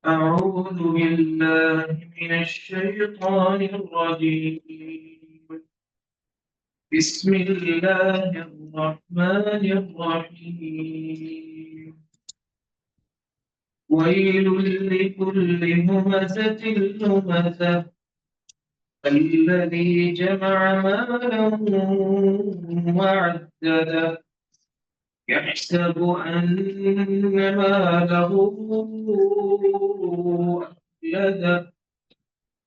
أعوذ بالله من الشيطان الرجيم. بسم الله الرحمن الرحيم. ويل لكل همزة لمزة الذي جمع مالا وعدده يحسب أن ماله أخلده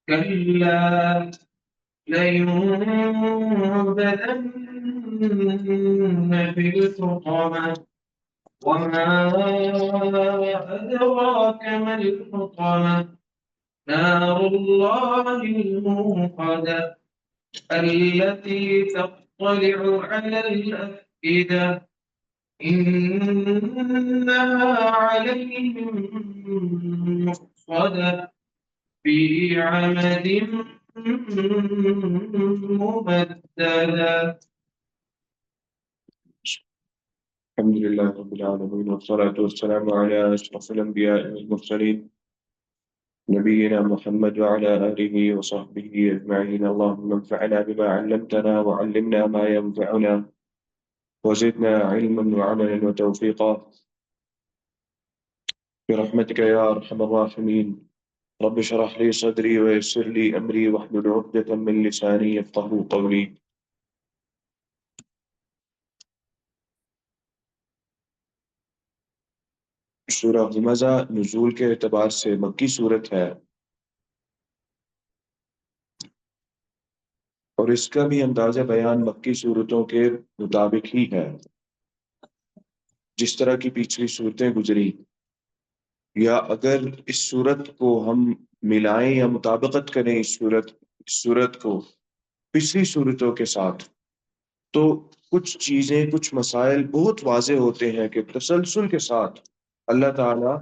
كلا لينبذن في الحطمة وما أدراك ما الحطمة نار الله الموقدة التي تطلع على الأفئدة إنها عليهم مؤصدة في عمد ممددة. الحمد لله رب العالمين والصلاة والسلام على أشرف الأنبياء والمرسلين نبينا محمد وعلى آله وصحبه أجمعين. اللهم انفعنا بما علمتنا وعلمنا ما ينفعنا وزدنا علما وعملا وتوفيقا برحمتك يا أرحم الراحمين. رب اشرح لي صدري ويسر لي أمري واحلل عقدة من لساني يفقهوا قولي. سورہ ہمزہ نزول کے اعتبار سے مکی صورت ہے اور اس کا بھی انداز بیان مکی صورتوں کے مطابق ہی ہے، جس طرح کی پچھلی صورتیں گزری، یا اگر اس صورت کو ہم ملائیں یا مطابقت کریں اس صورت کو پچھلی صورتوں کے ساتھ، تو کچھ چیزیں، کچھ مسائل بہت واضح ہوتے ہیں کہ تسلسل کے ساتھ اللہ تعالیٰ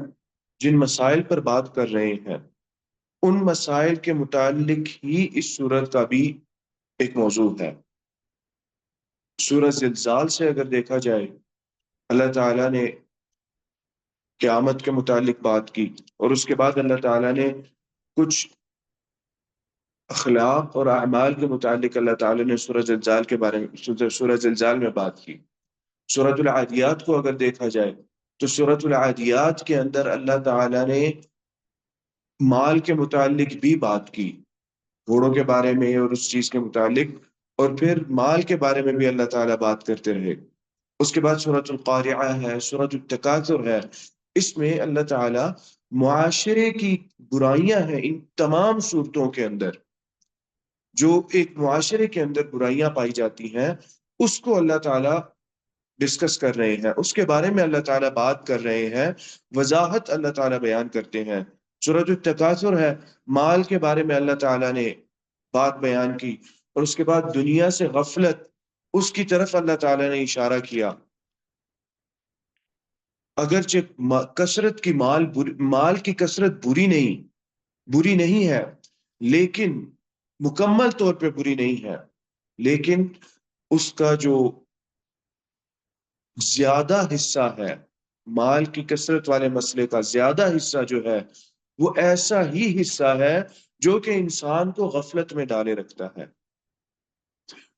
جن مسائل پر بات کر رہے ہیں ان مسائل کے متعلق ہی اس صورت کا بھی ایک موضوع ہے۔ سورہ زلزال سے اگر دیکھا جائے، اللہ تعالیٰ نے قیامت کے متعلق بات کی، اور اس کے بعد اللہ تعالیٰ نے کچھ اخلاق اور اعمال کے متعلق اللہ تعالیٰ نے سورہ زلزال کے بارے میں سورہ زلزال میں بات کی۔ سورۃ العادیات کو اگر دیکھا جائے تو سورۃ العادیات کے اندر اللہ تعالیٰ نے مال کے متعلق بھی بات کی، گھوڑوں کے بارے میں اور اس چیز کے متعلق، اور پھر مال کے بارے میں بھی اللہ تعالیٰ بات کرتے رہے۔ اس کے بعد سورۃ القارعہ ہے، سورۃ التکاثر ہے، اس میں اللہ تعالیٰ معاشرے کی برائیاں ہیں، ان تمام صورتوں کے اندر جو ایک معاشرے کے اندر برائیاں پائی جاتی ہیں اس کو اللہ تعالیٰ ڈسکس کر رہے ہیں، اس کے بارے میں اللہ تعالیٰ بات کر رہے ہیں، وضاحت اللہ تعالیٰ بیان کرتے ہیں۔ سورۃ التکاثر ہے، مال کے بارے میں اللہ تعالیٰ نے بات بیان کی، اور اس کے بعد دنیا سے غفلت، اس کی طرف اللہ تعالیٰ نے اشارہ کیا۔ اگرچہ کثرت کی مال کی کثرت بری نہیں ہے، لیکن مکمل طور پہ بری نہیں ہے، لیکن اس کا جو زیادہ حصہ ہے، مال کی کثرت والے مسئلے کا زیادہ حصہ جو ہے وہ ایسا ہی حصہ ہے جو کہ انسان کو غفلت میں ڈالے رکھتا ہے۔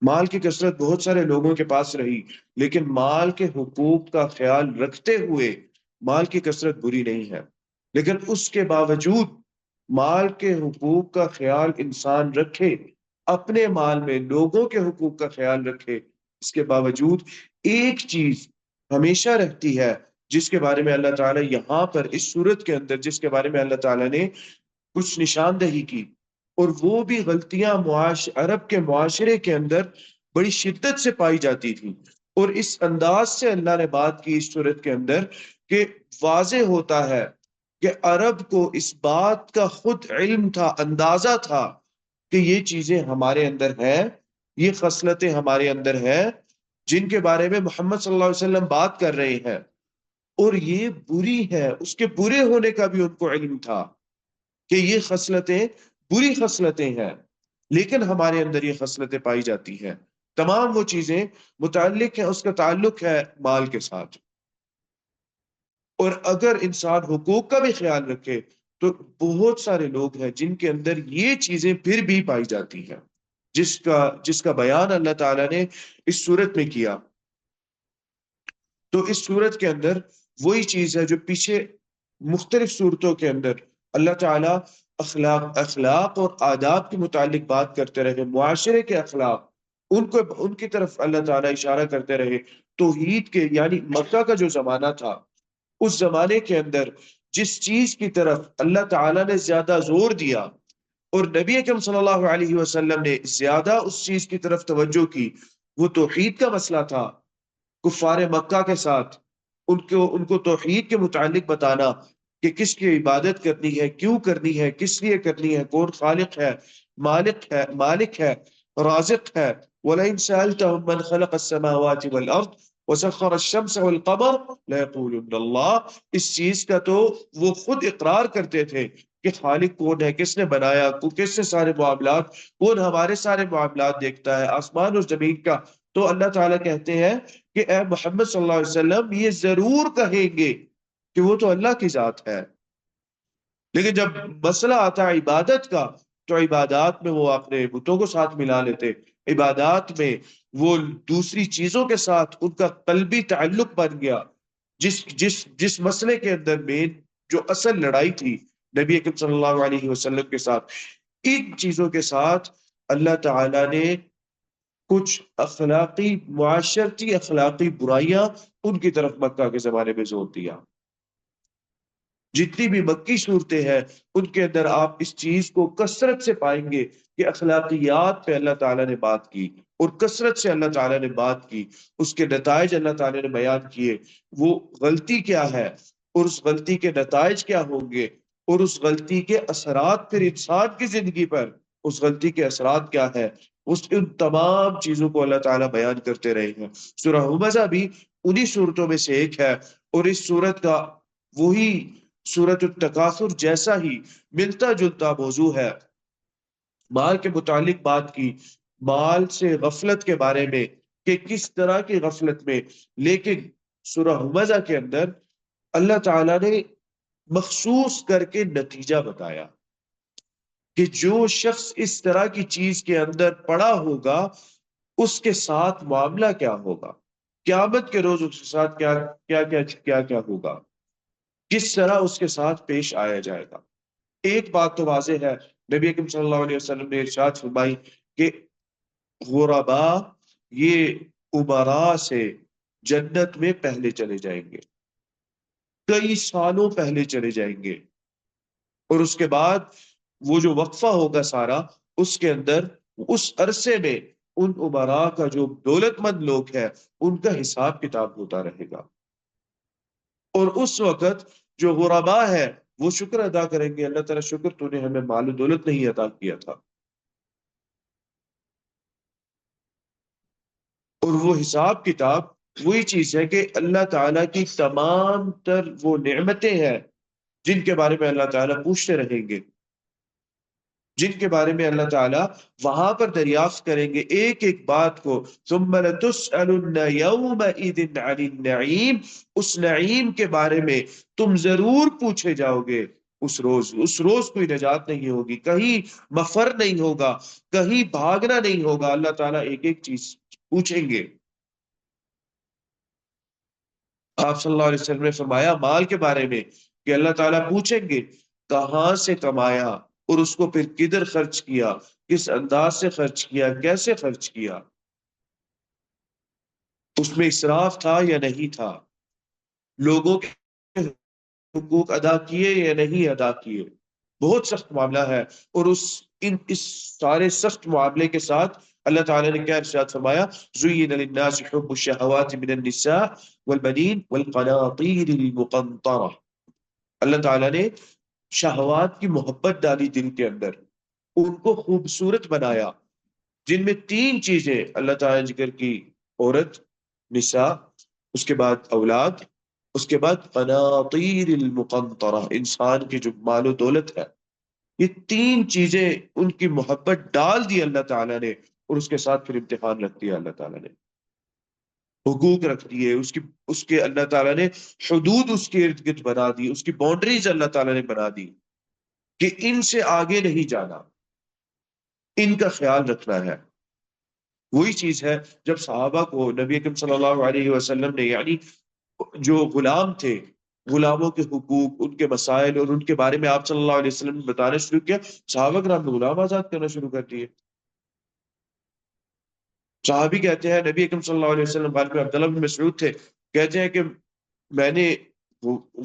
مال کی کثرت بہت سارے لوگوں کے پاس رہی، لیکن مال کے حقوق کا خیال رکھتے ہوئے مال کی کثرت بری نہیں ہے، لیکن اس کے باوجود مال کے حقوق کا خیال انسان رکھے، اپنے مال میں لوگوں کے حقوق کا خیال رکھے، اس کے باوجود ایک چیز ہمیشہ رہتی ہے جس کے بارے میں اللہ تعالیٰ یہاں پر اس صورت کے اندر جس کے بارے میں اللہ تعالیٰ نے کچھ نشاندہی کی، اور وہ بھی غلطیاں عرب کے معاشرے کے اندر بڑی شدت سے پائی جاتی تھی، اور اس انداز سے اللہ نے بات کی اس صورت کے اندر کہ واضح ہوتا ہے کہ عرب کو اس بات کا خود علم تھا، اندازہ تھا کہ یہ چیزیں ہمارے اندر ہیں، یہ خصلتیں ہمارے اندر ہیں جن کے بارے میں محمد صلی اللہ علیہ وسلم بات کر رہے ہیں، اور یہ بری ہے، اس کے برے ہونے کا بھی ان کو علم تھا کہ یہ خصلتیں بری خصلتیں ہیں، لیکن ہمارے اندر یہ خصلتیں پائی جاتی ہیں۔ تمام وہ چیزیں متعلق ہیں، اس کا تعلق ہے مال کے ساتھ، اور اگر انسان حقوق کا بھی خیال رکھے تو بہت سارے لوگ ہیں جن کے اندر یہ چیزیں پھر بھی پائی جاتی ہیں، جس کا بیان اللہ تعالیٰ نے اس صورت میں کیا۔ تو اس صورت کے اندر وہی چیز ہے جو پیچھے مختلف صورتوں کے اندر اللہ تعالیٰ اخلاق اور آداب کے متعلق بات کرتے رہے، معاشرے کے اخلاق ان کی طرف اللہ تعالیٰ اشارہ کرتے رہے۔ توحید کے یعنی مکہ کا جو زمانہ تھا، اس زمانے کے اندر جس چیز کی طرف اللہ تعالیٰ نے زیادہ زور دیا اور نبی اکرم صلی اللہ علیہ وسلم نے زیادہ اس چیز کی طرف توجہ کی، وہ توحید کا مسئلہ تھا۔ کفار مکہ کے ساتھ ان کو توحید کے متعلق بتانا کہ کس کی عبادت کرنی ہے، کیوں کرنی ہے، کس لیے کرنی ہے، کون خالق ہے، مالک ہے، رازق ہے۔ وَلَئِن سَأَلْتَهُم مَّنْ خَلَقَ السَّمَاوَاتِ وَالْأَرْضِ وَسَخَّرَ الشَّمْسَ وَالْقَمَرَ لَيَقُولُنَّ اللَّهُ۔ اس چیز کا تو وہ خود اقرار کرتے تھے کہ خالق کون ہے، کس نے بنایا، کس نے سارے معاملات، کون ہمارے سارے معاملات دیکھتا ہے، آسمان اور زمین کا۔ تو اللہ تعالیٰ کہتے ہیں کہ اے محمد صلی اللہ علیہ وسلم یہ ضرور کہیں گے کہ وہ تو اللہ کی ذات ہے، لیکن جب مسئلہ آتا ہے عبادت کا تو عبادات میں وہ اپنے بتوں کو ساتھ ملا لیتے، عبادات میں وہ دوسری چیزوں کے ساتھ ان کا قلبی تعلق بن گیا۔ جس مسئلے کے اندر میں جو اصل لڑائی تھی نبی اکرم صلی اللہ علیہ وسلم کے ساتھ، ان چیزوں کے ساتھ اللہ تعالیٰ نے کچھ اخلاقی معاشرتی اخلاقی برائیاں ان کی طرف مکہ کے زمانے میں زور دیا۔ جتنی بھی مکی صورتیں ہیں ان کے اندر آپ اس چیز کو کثرت سے پائیں گے کہ اخلاقیات پہ اللہ تعالیٰ نے بات کی، اور کثرت سے اللہ تعالیٰ نے بات کی، اس کے نتائج اللہ تعالیٰ نے بیان کیے، وہ غلطی کیا ہے اور اس غلطی کے نتائج کیا ہوں گے، اور اس غلطی کے اثرات پھر انسان کی زندگی پر اس غلطی کے اثرات کیا ہے، ان تمام چیزوں کو اللہ تعالیٰ بیان کرتے رہے ہیں۔ سورہ ہمزہ بھی انہی صورتوں میں سے ایک ہے، اور اس صورت کا وہی سورۃ التکاثر جیسا ہی ملتا جلتا موضوع ہے۔ مال کے متعلق بات کی، مال سے غفلت کے بارے میں کہ کس طرح کی غفلت میں، لیکن سورہ ہمزہ کے اندر اللہ تعالیٰ نے مخصوص کر کے نتیجہ بتایا کہ جو شخص اس طرح کی چیز کے اندر پڑا ہوگا اس کے ساتھ معاملہ کیا ہوگا، قیامت کے روز اس کے ساتھ کیا ہوگا، کس طرح اس کے ساتھ پیش آیا جائے گا۔ ایک بات تو واضح ہے، نبی اکرم صلی اللہ علیہ وسلم نے ارشاد فرمائی کہ غربا یہ امراء سے جنت میں پہلے چلے جائیں گے، کئی سالوں پہلے چلے جائیں گے، اور اس کے بعد وہ جو وقفہ ہوگا سارا، اس کے اندر اس عرصے میں ان امراء کا جو دولت مند لوگ ہیں ان کا حساب کتاب ہوتا رہے گا، اور اس وقت جو غربا ہے وہ شکر ادا کریں گے، اللہ تعالیٰ شکر تو نے ہمیں مال و دولت نہیں عطا کیا تھا، اور وہ حساب کتاب وہی چیز ہے کہ اللہ تعالیٰ کی تمام تر وہ نعمتیں ہیں جن کے بارے میں اللہ تعالیٰ پوچھتے رہیں گے، جن کے بارے میں اللہ تعالیٰ وہاں پر دریافت کریں گے ایک ایک بات کو۔ ثم لتسألن یومئذ عن النعیم، اس نعیم کے بارے میں تم ضرور پوچھے جاؤ گے اس روز کوئی نجات نہیں ہوگی، کہیں مفر نہیں ہوگا، کہیں بھاگنا نہیں ہوگا، اللہ تعالیٰ ایک ایک چیز پوچھیں گے۔ آپ صلی اللہ علیہ وسلم نے فرمایا مال کے بارے میں کہ اللہ تعالیٰ پوچھیں گے کہاں سے کمایا، اور اس کو پھر کدھر خرچ کیا، کس انداز سے خرچ کیا، کیسے خرچ کیا، اس میں اسراف تھا یا نہیں تھا، لوگوں کے حقوق ادا کیے یا نہیں ادا کیے۔ بہت سخت معاملہ ہے، اور اس سارے سخت معاملے کے ساتھ اللہ تعالیٰ نے کیا ارشاد فرمایا؟ زُيِّنَ لِلنَّاسِ حُبُّ الشَّهَوَاتِ مِنَ النِّسَاءِ وَالْبَنِينَ وَالْقَنَاطِيرِ الْمُقَنطَرَةِ، اللہ تعالیٰ نے شہوات کی محبت ڈالی دل کے اندر، ان کو خوبصورت بنایا، جن میں تین چیزیں اللہ تعالیٰ نے ذکر کی: عورت، نساء، اس کے بعد اولاد، اس کے بعد قناطیر المقنطرہ، انسان کی جو مال و دولت ہے۔ یہ تین چیزیں ان کی محبت ڈال دی اللہ تعالیٰ نے، اور اس کے ساتھ پھر امتحان رکھ دیا اللہ تعالیٰ نے، حقوق رکھ دیے، اس کے اللہ تعالیٰ نے حدود اس کے ارد گرد بنا دی، اس کی باؤنڈریز اللہ تعالیٰ نے بنا دی۔ کہ ان سے آگے نہیں جانا، ان کا خیال رکھنا ہے۔ وہی چیز ہے جب صحابہ کو نبی اکرم صلی اللہ علیہ وسلم نے، یعنی جو غلام تھے، غلاموں کے حقوق، ان کے مسائل اور ان کے بارے میں آپ صلی اللہ علیہ وسلم نے بتانا شروع کیا، صحابہ کرام نے غلام آزاد کرنا شروع کر دیے۔ صحابی کہتے ہیں نبی اکرم صلی اللہ علیہ وسلم، بارے میں عبداللہ بن مسعود تھے، کہتے ہیں کہ میں نے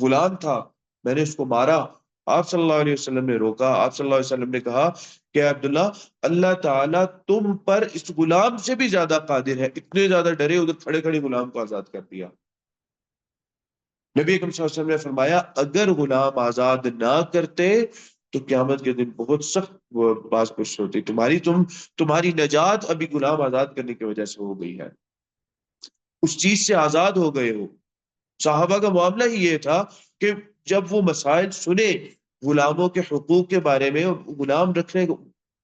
غلام تھا، میں نے اس کو مارا، آپ صلی اللہ علیہ وسلم نے روکا، آپ صلی اللہ علیہ وسلم نے کہا کہ عبداللہ، اللہ تعالیٰ تم پر اس غلام سے بھی زیادہ قادر ہے۔ اتنے زیادہ ڈرے، ادھر کھڑے کھڑے غلام کو آزاد کر دیا۔ نبی اکرم صلی اللہ علیہ وسلم نے فرمایا اگر غلام آزاد نہ کرتے تو قیامت کے دن بہت سخت باز پرس ہوتی تمہاری نجات ابھی غلام آزاد کرنے کی وجہ سے ہو گئی ہے، اس چیز سے آزاد ہو گئے ہو۔ صحابہ کا معاملہ ہی یہ تھا کہ جب وہ مسائل سنے غلاموں کے حقوق کے بارے میں، غلام رکھنے کو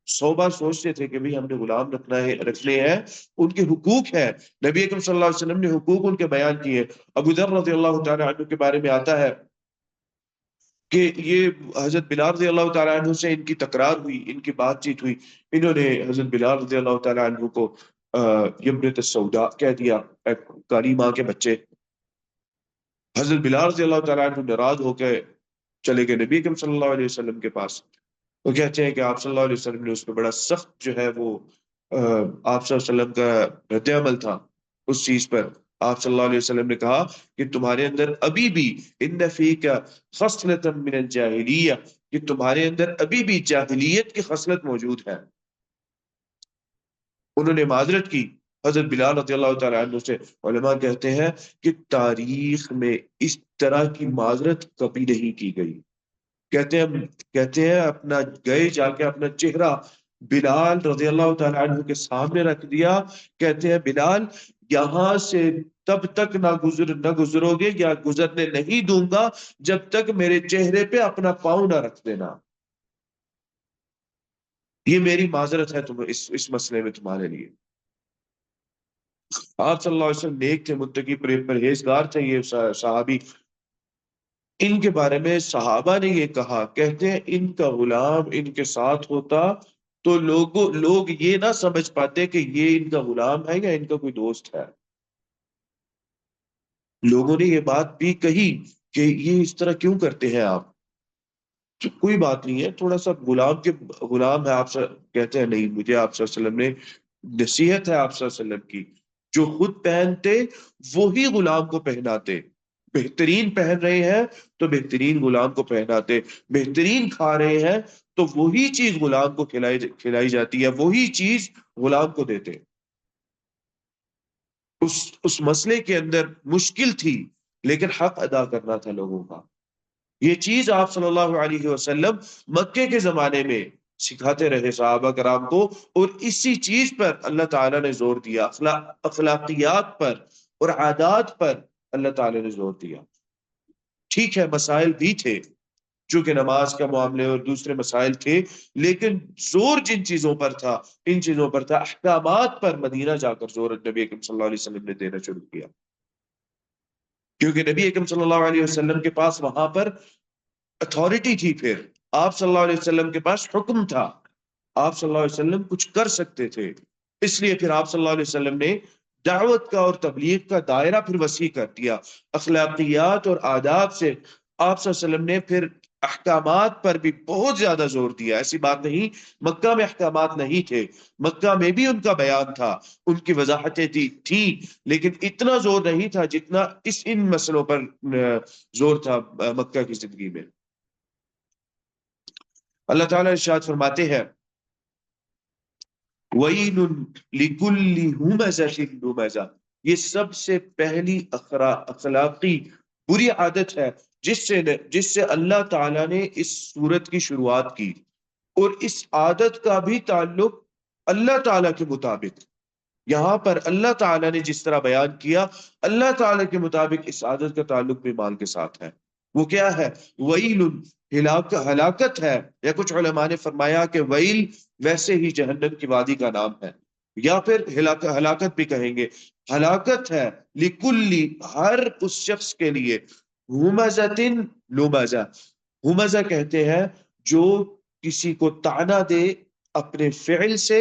100 بار سوچتے تھے کہ بھی ہم نے غلام رکھنے ہیں، ان کے حقوق ہیں، نبی اکرم صلی اللہ علیہ وسلم نے حقوق ان کے بیان کیے۔ ابو ذر رضی اللہ تعالیٰ عنہ کے بارے میں آتا ہے کہ یہ حضرت بلال رضی اللہ تعالیٰ عنہ سے ان کی تکرار ہوئی، ان کی بات چیت ہوئی، انہوں نے حضرت بلال رضی اللہ تعالیٰ عنہ کو یبنۃ السوداء کہہ دیا، کالی ماں کے بچے۔ حضرت بلال رضی اللہ تعالیٰ عنہ ناراض ہو کے چلے گئے نبی اکرم صلی اللہ علیہ وسلم کے پاس۔ وہ کہتے ہیں کہ آپ صلی اللہ علیہ وسلم نے اس پہ بڑا سخت جو ہے وہ آپ صلی اللہ علیہ وسلم کا رد عمل تھا اس چیز پر۔ آپ صلی اللہ علیہ وسلم نے کہا کہ تمہارے اندر ابھی بھی ان فیک خصلۃ من الجاہلیہ، کہ تمہارے اندر ابھی بھی جاہلیت کی خصلت موجود ہے۔ انہوں نے معذرت کی حضرت بلال رضی اللہ تعالیٰ عنہ سے۔ علماء کہتے ہیں کہ تاریخ میں اس طرح کی معذرت کبھی نہیں کی گئی۔ کہتے ہیں اپنا گئے جا کے اپنا چہرہ بلال رضی اللہ تعالیٰ عنہ کے سامنے رکھ دیا، کہتے ہیں بلال یہاں سے تب تک نہ گزرو گے یا گزرنے نہیں دوں گا جب تک میرے چہرے پہ اپنا پاؤں نہ رکھ دینا۔ یہ میری معذرت ہے اس مسئلے میں تمہارے لیے۔ آپ صلی اللہ علیہ وسلم نیک تھے، متقی پرہیزگار تھے یہ صحابی۔ ان کے بارے میں صحابہ نے یہ کہا، کہتے ہیں ان کا غلام ان کے ساتھ ہوتا تو لوگ یہ نہ سمجھ پاتے کہ یہ ان کا غلام ہے یا ان کا کوئی دوست ہے۔ لوگوں نے یہ بات بھی کہی کہ یہ اس طرح کیوں کرتے ہیں آپ؟ کوئی بات نہیں ہے، تھوڑا سا غلام ہے آپ سے، کہتے ہیں نہیں، مجھے آپ صلی اللہ علیہ وسلم نے نصیحت ہے آپ صلی اللہ علیہ وسلم کی، جو خود پہنتے وہی غلام کو پہناتے، بہترین پہن رہے ہیں تو بہترین غلام کو پہناتے، بہترین کھا رہے ہیں تو وہی چیز غلام کو کھلائی جاتی ہے، وہی چیز غلام کو دیتے۔ اس مسئلے کے اندر مشکل تھی لیکن حق ادا کرنا تھا لوگوں کا۔ یہ چیز آپ صلی اللہ علیہ وسلم مکے کے زمانے میں سکھاتے رہے صحابہ کرام کو، اور اسی چیز پر اللہ تعالیٰ نے زور دیا، اخلاقیات پر اور عادات پر اللہ تعالیٰ نے زور دیا۔ ٹھیک ہے مسائل بھی تھے، چونکہ نماز کا معاملے اور دوسرے مسائل تھے، لیکن زور جن چیزوں پر تھا، ان چیزوں پر تھا، احکامات پر مدینہ جا کر زور نبی اکرم صلی اللہ علیہ وسلم نے دینا شروع کیا، کیونکہ نبی اکرم صلی اللہ علیہ وسلم کے پاس وہاں پر اتھارٹی تھی، پھر آپ صلی اللہ علیہ وسلم کے پاس حکم تھا، آپ صلی اللہ علیہ وسلم کچھ کر سکتے تھے، اس لیے پھر آپ صلی اللہ علیہ وسلم نے دعوت کا اور تبلیغ کا دائرہ پھر وسیع کر دیا۔ اخلاقیات اور آداب سے آپ صلی اللہ علیہ وسلم نے پھر احکامات پر بھی بہت زیادہ زور دیا۔ ایسی بات نہیں مکہ میں احکامات نہیں تھے، مکہ میں بھی ان کا بیان تھا، ان کی وضاحتیں تھیں، لیکن اتنا زور نہیں تھا جتنا ان مسئلوں پر زور تھا مکہ کی زندگی میں۔ اللہ تعالیٰ ارشاد فرماتے ہیں وَيْلٌ لِكُلِّ هُمَزَةٍ لُمَزَةٍ، یہ سب سے پہلی اخلاقی بری عادت ہے جس سے اللہ تعالیٰ نے اس سورت کی شروعات کی، اور اس عادت کا بھی تعلق اللہ تعالیٰ کے مطابق، یہاں پر اللہ تعالیٰ نے جس طرح بیان کیا، اللہ تعالیٰ کے مطابق اس عادت کا تعلق بھی مال کے ساتھ ہے۔ وہ کیا ہے؟ ویل، ہلاکت ہے، یا کچھ علماء نے فرمایا کہ ویل ویسے ہی جہنم کی وادی کا نام ہے، یا پھر ہلاکت بھی کہیں گے۔ ہلاکت ہے لکلی، ہر اس شخص کے لیے، ہمزۃ لمزہ، ہمزہ کہتے ہیں جو کسی کو طعنہ دے اپنے فعل سے،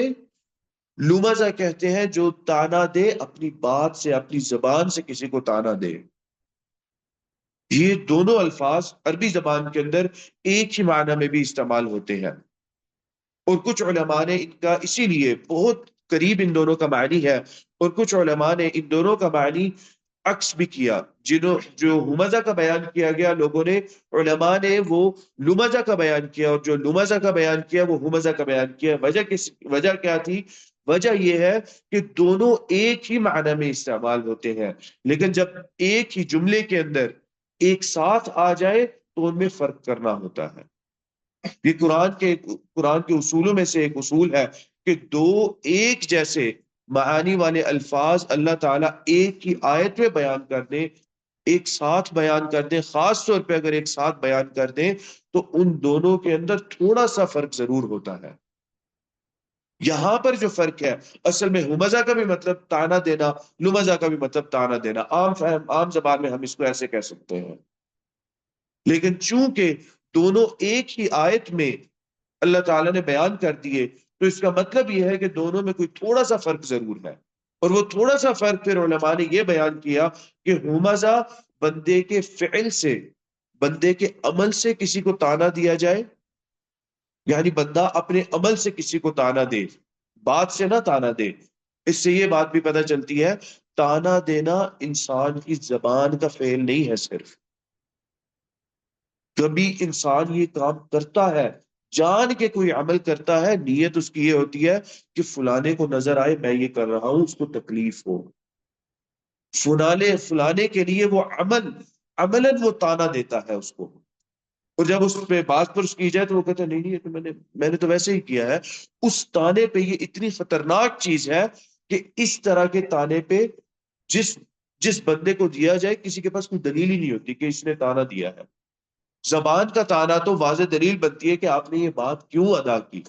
لمزہ کہتے ہیں جو طعنہ دے اپنی بات سے، اپنی زبان سے کسی کو طعنہ دے۔ یہ دونوں الفاظ عربی زبان کے اندر ایک ہی معنی میں بھی استعمال ہوتے ہیں، اور کچھ علماء نے ان کا اسی لیے بہت قریب ان دونوں کا معنی ہے، اور کچھ علماء نے ان دونوں کا معنی عکس بھی کیا۔ جو ہمزہ کا بیان کیا گیا لوگوں نے، علماء نے وہ لمزہ کا بیان کیا، اور جو لمزہ کا بیان کیا وہ ہمزہ کا بیان کیا۔ وجہ کیا تھی؟ وجہ یہ ہے کہ دونوں ایک ہی معنی میں استعمال ہوتے ہیں، لیکن جب ایک ہی جملے کے اندر ایک ساتھ آ جائے تو ان میں فرق کرنا ہوتا ہے۔ یہ قرآن کے اصولوں میں سے ایک اصول ہے کہ دو ایک جیسے معانی والے الفاظ اللہ تعالیٰ ایک ہی آیت میں بیان کر دیں، ایک ساتھ بیان کر دیں، خاص طور پہ اگر ایک ساتھ بیان کر دیں تو ان دونوں کے اندر تھوڑا سا فرق ضرور ہوتا ہے۔ یہاں پر جو فرق ہے، اصل میں ہمزہ کا بھی مطلب طعنہ دینا، لمزہ کا بھی مطلب طعنہ دینا، عام زبان میں ہم اس کو ایسے کہہ سکتے ہیں، لیکن چونکہ دونوں ایک ہی آیت میں اللہ تعالیٰ نے بیان کر دیے تو اس کا مطلب یہ ہے کہ دونوں میں کوئی تھوڑا سا فرق ضرور ہے، اور وہ تھوڑا سا فرق پھر علماء نے یہ بیان کیا کہ ہمزہ بندے کے فعل سے، بندے کے عمل سے کسی کو طعنہ دیا جائے، یعنی بندہ اپنے عمل سے کسی کو طعنہ دے، بات سے نہ طعنہ دے۔ اس سے یہ بات بھی پتہ چلتی ہے طعنہ دینا انسان کی زبان کا فعل نہیں ہے، صرف کبھی انسان یہ کام کرتا ہے، جان کے کوئی عمل کرتا ہے، نیت اس کی یہ ہوتی ہے کہ فلانے کو نظر آئے میں یہ کر رہا ہوں، اس کو تکلیف ہو، فلانے کے لیے وہ عملاً وہ طعنہ دیتا ہے اس کو، اور جب اس پہ بات پرس کی جائے تو وہ کہتا ہے نہیں یہ تو میں نے تو ویسے ہی کیا ہے۔ اس طعنے پہ یہ اتنی خطرناک چیز ہے کہ اس طرح کے طعنے پہ جس بندے کو دیا جائے کسی کے پاس کوئی دلیل ہی نہیں ہوتی کہ اس نے طعنہ دیا ہے۔ زبان کا طعنہ تو واضح دلیل بنتی ہے کہ آپ نے یہ بات کیوں ادا کی،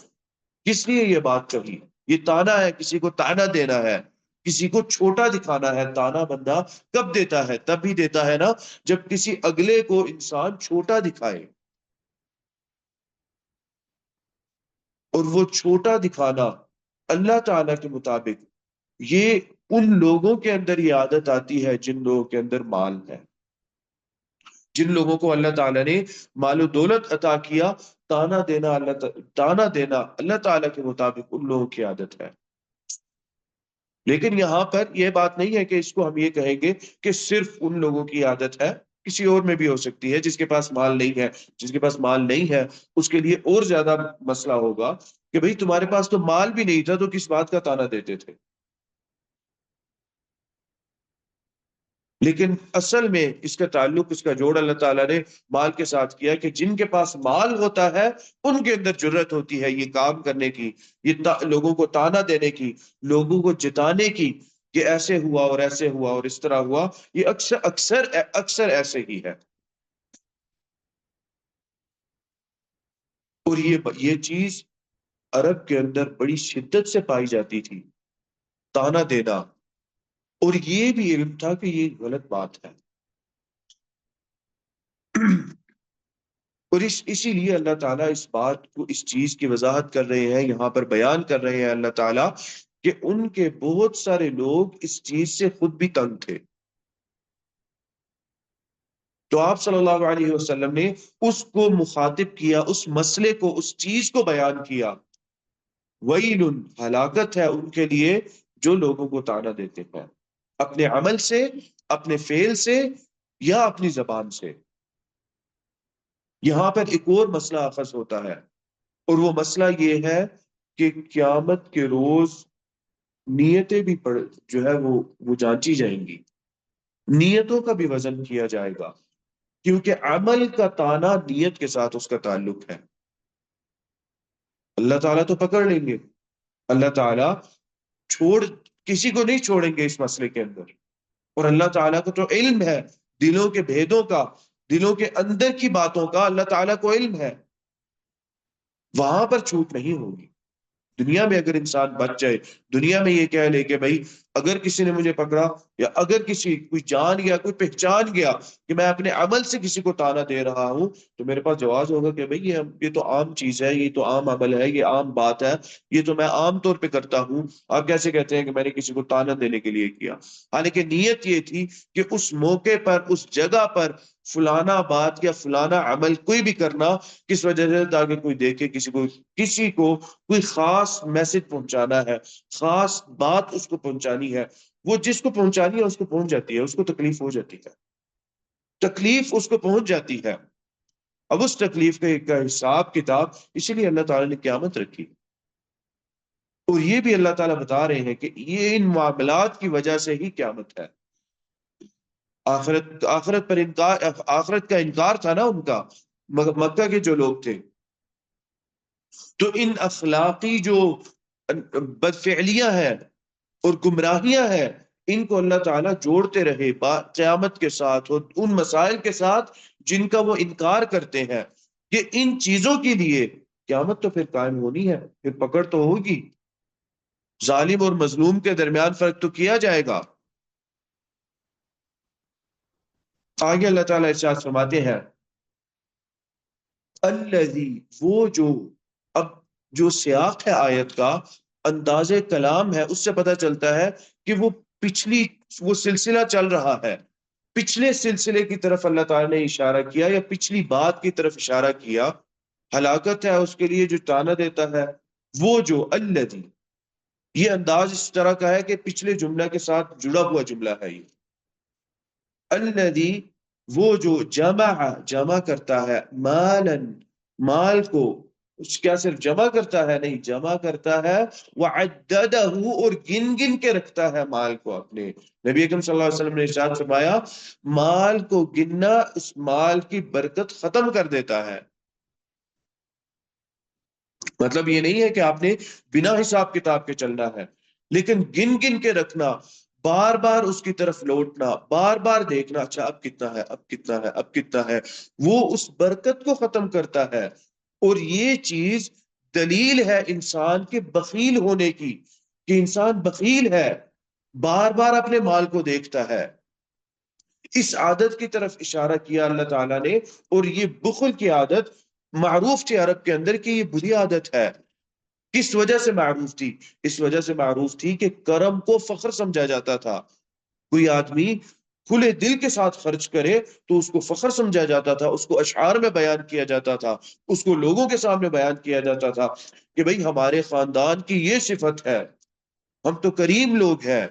کس لیے یہ بات کہی، یہ طعنہ ہے، کسی کو طعنہ دینا ہے، کسی کو چھوٹا دکھانا ہے۔ طعنہ بندہ کب دیتا ہے؟ تب بھی دیتا ہے نا جب کسی اگلے کو انسان چھوٹا دکھائے، اور وہ چھوٹا دکھانا اللہ تعالیٰ کے مطابق یہ ان لوگوں کے اندر یہ عادت آتی ہے جن لوگوں کے اندر مال ہے، جن لوگوں کو اللہ تعالیٰ نے مال و دولت عطا کیا، طعنہ دینا اللہ تعالیٰ کے مطابق ان لوگوں کی عادت ہے۔ لیکن یہاں پر یہ بات نہیں ہے کہ اس کو ہم یہ کہیں گے کہ صرف ان لوگوں کی عادت ہے، کسی اور میں بھی ہو سکتی ہے، جس کے پاس مال نہیں ہے، جس کے پاس مال نہیں ہے اس کے لیے اور زیادہ مسئلہ ہوگا کہ بھئی تمہارے پاس تو مال بھی نہیں تھا تو کس بات کا طعنہ دیتے تھے۔ لیکن اصل میں اس کا تعلق، اس کا جوڑ اللہ تعالیٰ نے مال کے ساتھ کیا کہ جن کے پاس مال ہوتا ہے ان کے اندر جرت ہوتی ہے یہ کام کرنے کی، یہ لوگوں کو طعنہ دینے کی، لوگوں کو جتانے کی کہ ایسے ہوا اور ایسے ہوا اور اس طرح ہوا۔ یہ اکثر ایسے ہی ہے، اور یہ چیز عرب کے اندر بڑی شدت سے پائی جاتی تھی، طعنہ دینا، اور یہ بھی علم تھا کہ یہ غلط بات ہے۔ اور اسی لیے اللہ تعالیٰ اس بات کو، اس چیز کی وضاحت کر رہے ہیں، یہاں پر بیان کر رہے ہیں اللہ تعالیٰ کہ ان کے بہت سارے لوگ اس چیز سے خود بھی تنگ تھے، تو آپ صلی اللہ علیہ وسلم نے اس کو مخاطب کیا، اس مسئلے کو، اس چیز کو بیان کیا۔ ویل، ہلاکت ہے ان کے لیے جو لوگوں کو طعنہ دیتے ہیں اپنے عمل سے، اپنے فعل سے، یا اپنی زبان سے۔ یہاں پر ایک اور مسئلہ اخذ ہوتا ہے، اور وہ مسئلہ یہ ہے کہ قیامت کے روز نیتیں بھی جو ہے وہ جانچی جائیں گی، نیتوں کا بھی وزن کیا جائے گا، کیونکہ عمل کا طعنہ نیت کے ساتھ اس کا تعلق ہے۔ اللہ تعالیٰ تو پکڑ لیں گے، اللہ تعالیٰ کسی کو نہیں چھوڑیں گے اس مسئلے کے اندر، اور اللہ تعالیٰ کو تو علم ہے دلوں کے بھیدوں کا، دلوں کے اندر کی باتوں کا اللہ تعالیٰ کو علم ہے، وہاں پر چھوٹ نہیں ہوگی۔ دنیا میں اگر انسان بچ جائے، دنیا میں یہ کہہ لے کہ بھائی اگر کسی نے مجھے پکڑا یا اگر کوئی جان گیا، کوئی پہچان گیا کہ میں اپنے عمل سے کسی کو تانا دے رہا ہوں، تو میرے پاس جواز ہوگا کہ بھئی یہ تو عام چیز ہے، یہ تو عام عمل ہے، یہ عام بات ہے، یہ تو میں عام طور پہ کرتا ہوں، آپ کیسے کہتے ہیں کہ میں نے کسی کو تانا دینے کے لیے کیا؟ حالانکہ نیت یہ تھی کہ اس موقع پر، اس جگہ پر فلانا بات یا فلانا عمل کوئی بھی کرنا، کس وجہ سے؟ تاکہ کوئی دیکھے، کسی کو کوئی خاص میسج پہنچانا ہے، خاص بات اس کو پہنچانی ہے، وہ جس کو پہنچانی ہے اس کو پہنچ جاتی ہے، اس کو تکلیف ہو جاتی ہے، تکلیف اس کو پہنچ جاتی ہے۔ اب اس تکلیف کا حساب کتاب اسی لیے اللہ تعالیٰ نے قیامت رکھی، اور یہ بھی اللہ تعالیٰ بتا رہے ہیں کہ یہ ان معاملات کی وجہ سے ہی قیامت ہے۔ آخرت پر انکار، آخرت کا انکار تھا نا ان کا، مکہ کے جو لوگ تھے، تو ان اخلاقی جو بدفعلیاں ہیں اور گمراہیاں ہیں، ان کو اللہ تعالیٰ جوڑتے رہے قیامت کے ساتھ اور ان مسائل کے ساتھ جن کا وہ انکار کرتے ہیں، کہ ان چیزوں کے لیے قیامت تو پھر قائم ہونی ہے، پھر پکڑ تو ہوگی، ظالم اور مظلوم کے درمیان فرق تو کیا جائے گا۔ آگے اللہ تعالیٰ ارشاد فرماتے ہیں، الذی، وہ جو، اب جو سیاق ہے آیت کا، انداز کلام ہے، اس سے پتہ چلتا ہے کہ وہ سلسلہ چل رہا ہے، پچھلے سلسلے کی طرف اللہ تعالیٰ نے اشارہ کیا، یا پچھلی بات کی طرف اشارہ کیا، ہلاکت ہے اس کے لیے جو تانا دیتا ہے۔ وہ جو، الذی، یہ انداز اس طرح کا ہے کہ پچھلے جملہ کے ساتھ جڑا ہوا جملہ ہے یہ۔ الذی، وہ جو، جمع کرتا ہے، مالن، مال کو، کیا صرف جمع کرتا ہے؟ نہیں، جمع کرتا ہے، وعددہ، اور گن گن کے رکھتا ہے مال کو اپنے۔ نبی اکرم صلی اللہ علیہ وسلم نے ارشاد فرمایا، مال کو گننا اس مال کی برکت ختم کر دیتا ہے۔ مطلب یہ نہیں ہے کہ آپ نے بنا حساب کتاب کے چلنا ہے، لیکن گن گن کے رکھنا، بار بار اس کی طرف لوٹنا، بار بار دیکھنا، اچھا اب کتنا ہے، اب کتنا ہے، اب کتنا ہے، وہ اس برکت کو ختم کرتا ہے۔ اور یہ چیز دلیل ہے انسان کے بخیل ہونے کی، کہ انسان بخیل ہے، بار بار اپنے مال کو دیکھتا ہے۔ اس عادت کی طرف اشارہ کیا اللہ تعالیٰ نے، اور یہ بخل کی عادت معروف تھی عرب کے اندر کہ یہ بری عادت ہے۔ کس وجہ سے معروف تھی؟ اس وجہ سے معروف تھی کہ کرم کو فخر سمجھا جاتا تھا۔ کوئی آدمی کھلے دل کے ساتھ خرچ کرے تو اس کو فخر سمجھا جاتا تھا، اس کو اشعار میں بیان کیا جاتا تھا، اس کو لوگوں کے سامنے بیان کیا جاتا تھا کہ بھئی ہمارے خاندان کی یہ صفت ہے، ہم تو کریم لوگ ہیں،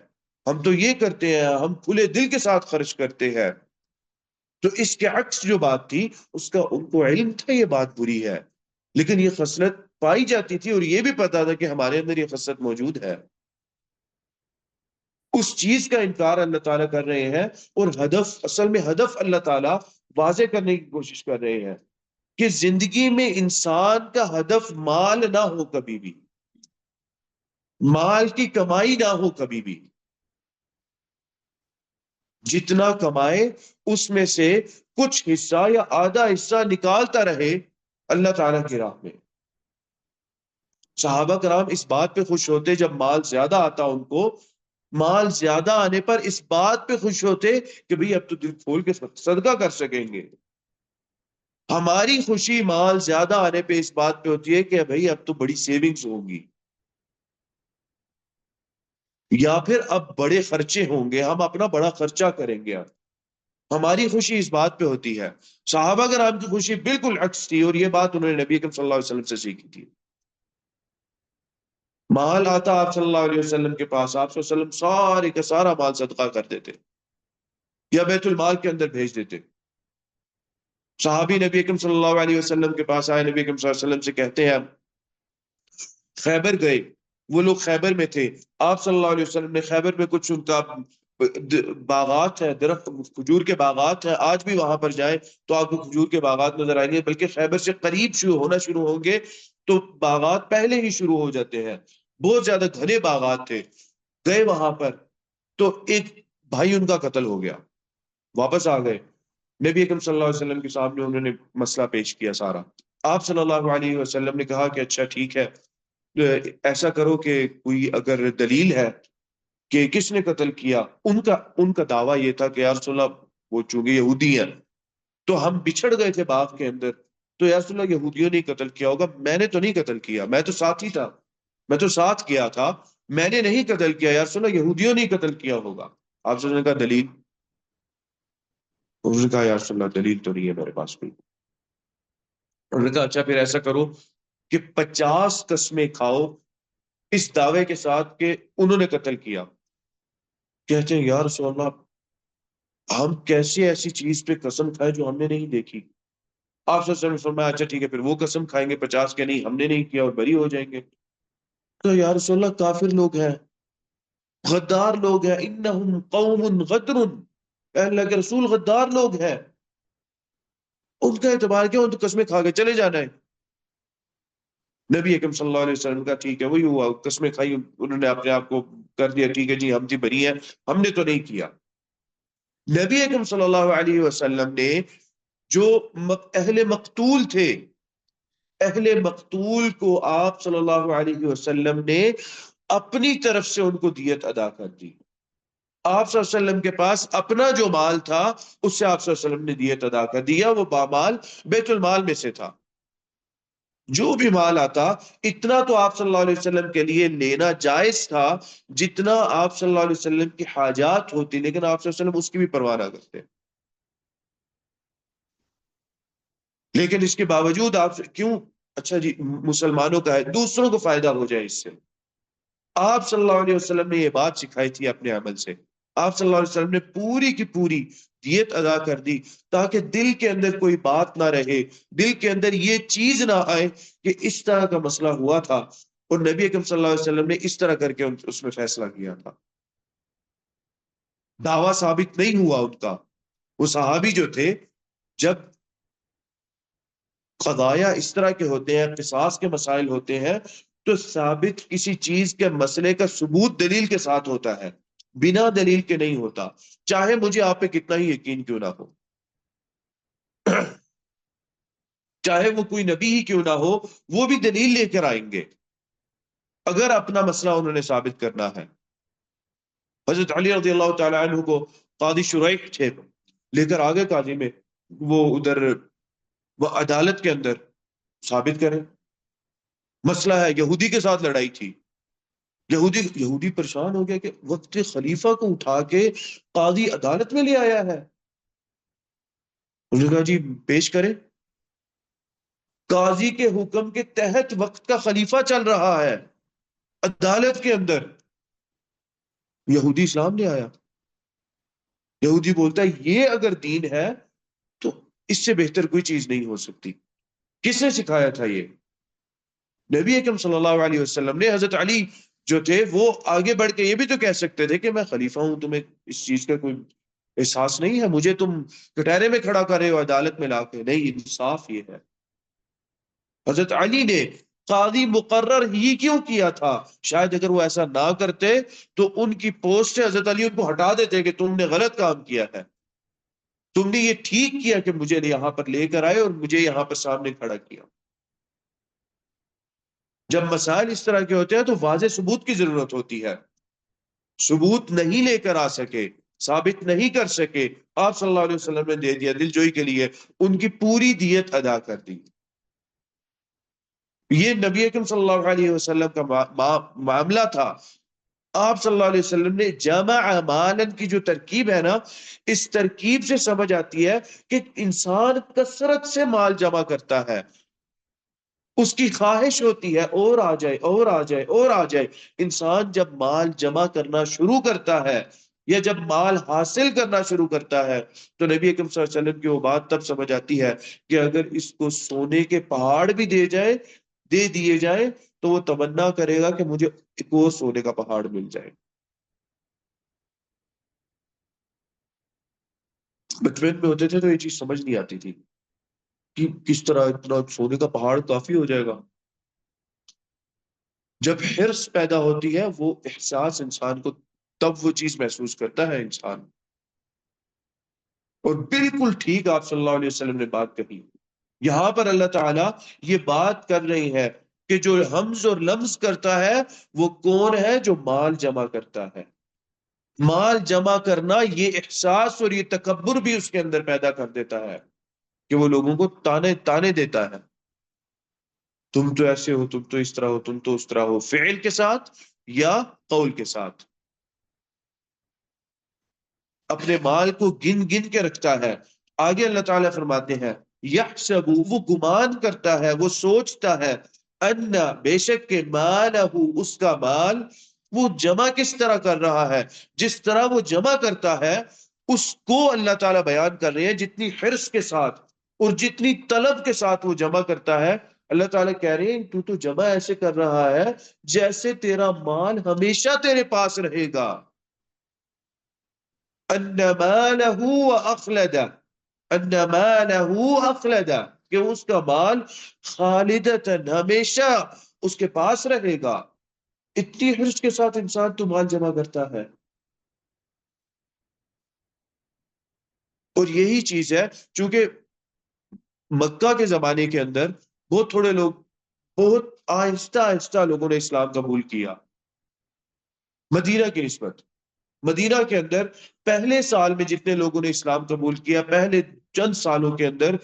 ہم تو یہ کرتے ہیں، ہم کھلے دل کے ساتھ خرچ کرتے ہیں۔ تو اس کے عکس جو بات تھی، اس کا ان کو علم تھا یہ بات بری ہے، لیکن یہ خصلت پائی جاتی تھی، اور یہ بھی پتا تھا کہ ہمارے اندر یہ خصلت موجود ہے۔ اس چیز کا انکار اللہ تعالیٰ کر رہے ہیں، اور ہدف، اصل میں ہدف اللہ تعالیٰ واضح کرنے کی کوشش کر رہے ہیں کہ زندگی میں انسان کا ہدف مال نہ ہو، کبھی بھی مال کی کمائی نہ ہو، کبھی بھی جتنا کمائے اس میں سے کچھ حصہ یا آدھا حصہ نکالتا رہے اللہ تعالیٰ کی راہ میں۔ صحابہ کرام اس بات پہ خوش ہوتے جب مال زیادہ آتا ان کو، مال زیادہ آنے پر اس بات پہ خوش ہوتے کہ بھئی اب تو دل کھول کے صدقہ کر سکیں گے۔ ہماری خوشی مال زیادہ آنے پہ اس بات پہ ہوتی ہے کہ بھئی اب تو بڑی سیونگز ہوں گی، یا پھر اب بڑے خرچے ہوں گے، ہم اپنا بڑا خرچہ کریں گے۔ اب ہماری خوشی اس بات پہ ہوتی ہے۔ صحابہ کرام کی خوشی بالکل عکس تھی، اور یہ بات انہوں نے نبی اکرم صلی اللہ علیہ وسلم سے سیکھی تھی۔ مال آتا آپ صلی اللہ علیہ وسلم کے پاس، آپ صلی اللہ علیہ وسلم سارے کا سارا مال صدقہ کر دیتے یا بیت المال کے اندر بھیج دیتے۔ صحابی نبی اکرم صلی اللہ علیہ وسلم کے پاس آئے، نبی اکرم صلی اللہ علیہ وسلم سے کہتے ہیں، خیبر گئے، وہ لوگ خیبر میں تھے، آپ صلی اللہ علیہ وسلم نے خیبر میں کچھ ان کا باغات ہے، درخت کھجور کے باغات ہیں، آج بھی وہاں پر جائیں تو آپ کو کھجور کے باغات نظر آئیں گے، بلکہ خیبر سے قریب ہونا شروع ہوں گے تو باغات پہلے ہی شروع ہو جاتے ہیں، بہت زیادہ گھنے باغات تھے۔ گئے وہاں پر تو ایک بھائی ان کا قتل ہو گیا، واپس آ گئے، نبی اکرم صلی اللہ علیہ وسلم کے سامنے انہوں نے مسئلہ پیش کیا سارا۔ آپ صلی اللہ علیہ وسلم نے کہا کہ اچھا ٹھیک ہے، ایسا کرو کہ کوئی اگر دلیل ہے کہ کس نے قتل کیا، ان کا دعویٰ یہ تھا کہ یا رسول اللہ وہ چونکہ یہودی ہیں تو ہم بچھڑ گئے تھے باغ کے اندر، تو یا رسول اللہ یہودیوں نے قتل کیا ہوگا، میں نے تو نہیں قتل کیا، میں تو ساتھ ہی تھا، میں تو ساتھ کیا تھا، میں نے نہیں قتل کیا، یا رسول اللہ یہودیوں نے قتل کیا ہوگا۔ آپ صلی اللہ علیہ وسلم نے کہا دلیل؟ انہوں نے کہا یا رسول اللہ دلیل تو نہیں ہے میرے پاس کوئی۔ انہوں نے کہا اچھا پھر ایسا کرو کہ 50 قسمیں کھاؤ اس دعوے کے ساتھ کہ انہوں نے قتل کیا۔ کہتے ہیں یا رسول اللہ ہم کیسے ایسی چیز پہ قسم کھائے جو ہم نے نہیں دیکھی؟ آپ صلی اللہ علیہ وسلم نے فرمایا اچھا ٹھیک ہے پھر وہ قسم کھائیں گے 50 کے، نہیں ہم نے نہیں کیا، اور بری ہو جائیں گے۔ تو یا رسول اللہ کافر لوگ ہیں، غدار لوگ ہیں، انہم قوم غدر، اے اللہ کے رسول غدار لوگ ہیں، ان کا اعتبار کیا، ان تو قسمیں کھا کے چلے جانا ہے۔ نبی اکرم صلی اللہ علیہ وسلم کا ٹھیک ہے وہی ہوا، قسمیں کھائی، انہوں نے اپنے آپ کو کر دیا ٹھیک ہے جی ہم جی بری ہیں، ہم نے تو نہیں کیا۔ نبی اکرم صلی اللہ علیہ وسلم نے جو اہل مقتول تھے، اہل مقتول کو آپ صلی اللہ علیہ وسلم نے اپنی طرف سے ان کو دیت ادا کر دی۔ آپ صلی اللہ علیہ وسلم کے پاس اپنا جو مال تھا اس سے آپ صلی اللہ علیہ وسلم نے دیت ادا کر دیا، وہ مال بیت المال میں سے تھا، جو بھی مال آتا اتنا تو آپ صلی اللہ علیہ وسلم کے لیے لینا جائز تھا جتنا آپ صلی اللہ علیہ وسلم کی حاجات ہوتی، لیکن آپ صلی اللہ علیہ وسلم اس کی بھی پرواہ نہ کرتے۔ لیکن اس کے باوجود آپ کیوں؟ اچھا جی مسلمانوں کا ہے، دوسروں کو فائدہ ہو جائے اس سے۔ آپ صلی اللہ علیہ وسلم نے یہ بات سکھائی تھی اپنے عمل سے، آپ صلی اللہ علیہ وسلم نے پوری کی پوری دیت ادا کر دی تاکہ دل کے اندر کوئی بات نہ رہے، دل کے اندر یہ چیز نہ آئے کہ اس طرح کا مسئلہ ہوا تھا اور نبی اکرم صلی اللہ علیہ وسلم نے اس طرح کر کے اس میں فیصلہ کیا تھا۔ دعویٰ ثابت نہیں ہوا ان کا۔ وہ صحابی جو تھے جب قضایا اس طرح کے ہوتے ہیں، قصاص کے مسائل ہوتے ہیں، تو ثابت کسی چیز کے مسئلے کا ثبوت دلیل کے ساتھ ہوتا ہے، بنا دلیل کے نہیں ہوتا، چاہے مجھے آپ پہ کتنا ہی یقین کیوں نہ ہو، چاہے وہ کوئی نبی ہی کیوں نہ ہو، وہ بھی دلیل لے کر آئیں گے اگر اپنا مسئلہ انہوں نے ثابت کرنا ہے۔ حضرت علی رضی اللہ تعالی عنہ کو قاضی شریح تھے، لے کر آگے قاضی میں، وہ ادھر وہ عدالت کے اندر ثابت کریں، مسئلہ ہے یہودی کے ساتھ لڑائی تھی، یہودی پریشان ہو گیا کہ وقت خلیفہ کو اٹھا کے قاضی عدالت میں لے آیا ہے۔ انہوں نے کہا جی پیش کریں، قاضی کے حکم کے تحت وقت کا خلیفہ چل رہا ہے عدالت کے اندر، یہودی اسلام لے آیا۔ یہودی بولتا ہے یہ اگر دین ہے تو اس سے بہتر کوئی چیز نہیں ہو سکتی۔ کس نے سکھایا تھا یہ؟ نبی اکرم صلی اللہ علیہ وسلم نے۔ حضرت علی جو تھے وہ آگے بڑھ کے یہ بھی تو کہہ سکتے تھے کہ میں خلیفہ ہوں، تمہیں اس چیز کا کوئی احساس نہیں ہے، مجھے تم کٹہرے میں کھڑا کر رہے ہو عدالت میں لا کے، نہیں، انصاف یہ ہے۔ حضرت علی نے قاضی مقرر ہی کیوں کیا تھا؟ شاید اگر وہ ایسا نہ کرتے تو ان کی پوسٹ سے حضرت علی ان کو ہٹا دیتے کہ تم نے غلط کام کیا ہے، تم نے یہ ٹھیک کیا کہ مجھے یہاں پر لے کر آئے اور مجھے یہاں پر سامنے کھڑا کیا۔ جب مسائل اس طرح کے ہوتے ہیں تو واضح ثبوت کی ضرورت ہوتی ہے، ثبوت نہیں لے کر آ سکے، ثابت نہیں کر سکے، آپ صلی اللہ علیہ وسلم نے دے دیا، دل جوئی کے لیے ان کی پوری دیت ادا کر دی۔ یہ نبی اکرم صلی اللہ علیہ وسلم کا معاملہ تھا۔ آپ صلی اللہ علیہ وسلم نے جمع مالاً کی جو ترکیب ہے نا، اس ترکیب سے سمجھ آتی ہے کہ انسان کثرت سے مال جمع کرتا ہے، اس کی خواہش ہوتی ہے اور آ جائے اور آ جائے اور آ جائے۔ انسان جب مال جمع کرنا شروع کرتا ہے یا جب مال حاصل کرنا شروع کرتا ہے تو نبی اکرم صلی اللہ علیہ وسلم کی وہ بات تب سمجھ آتی ہے کہ اگر اس کو سونے کے پہاڑ بھی دے دیے جائیں تو وہ تمنا کرے گا کہ مجھے ایک اور سونے کا پہاڑ مل جائے۔ بچپن میں ہوتے تھے تو یہ چیز سمجھ نہیں آتی تھی کہ کس طرح اتنا سونے کا پہاڑ کافی ہو جائے گا۔ جب حرص پیدا ہوتی ہے وہ احساس انسان کو، تب وہ چیز محسوس کرتا ہے انسان۔ اور بالکل ٹھیک آپ صلی اللہ علیہ وسلم نے بات کہی۔ یہاں پر اللہ تعالیٰ یہ بات کر رہی ہے کہ جو حمز اور لمز کرتا ہے وہ کون ہے؟ جو مال جمع کرتا ہے۔ مال جمع کرنا یہ احساس اور یہ تکبر بھی اس کے اندر پیدا کر دیتا ہے کہ وہ لوگوں کو تانے تانے دیتا ہے، تم تو ایسے ہو، تم تو اس طرح ہو، تم تو اس طرح ہو، فعل کے ساتھ یا قول کے ساتھ اپنے مال کو گن گن کے رکھتا ہے۔ آگے اللہ تعالیٰ فرماتے ہیں یحسب، وہ گمان کرتا ہے، وہ سوچتا ہے، ان بے شک کہ مالہ، اس کا مال، وہ جمع کس طرح کر رہا ہے، جس طرح وہ جمع کرتا ہے اس کو اللہ تعالیٰ بیان کر رہے ہیں، جتنی حرص کے ساتھ اور جتنی طلب کے ساتھ وہ جمع کرتا ہے۔ اللہ تعالیٰ کہہ رہے ہیں تو جمع ایسے کر رہا ہے جیسے تیرا مال ہمیشہ تیرے پاس رہے گا، ان مالہ اخلدہ، ان مالہ اخلدہ، کہ اس کا مال خالدتاً، ہمیشہ اس کے پاس رہے گا۔ اتنی حرص کے ساتھ انسان تو مال جمع کرتا ہے۔ اور یہی چیز ہے، چونکہ مکہ کے زمانے کے اندر بہت تھوڑے لوگ، بہت آہستہ آہستہ لوگوں نے اسلام قبول کیا مدینہ کی نسبت۔ مدینہ کے اندر پہلے سال میں جتنے لوگوں نے اسلام قبول کیا، پہلے چند سالوں کے اندر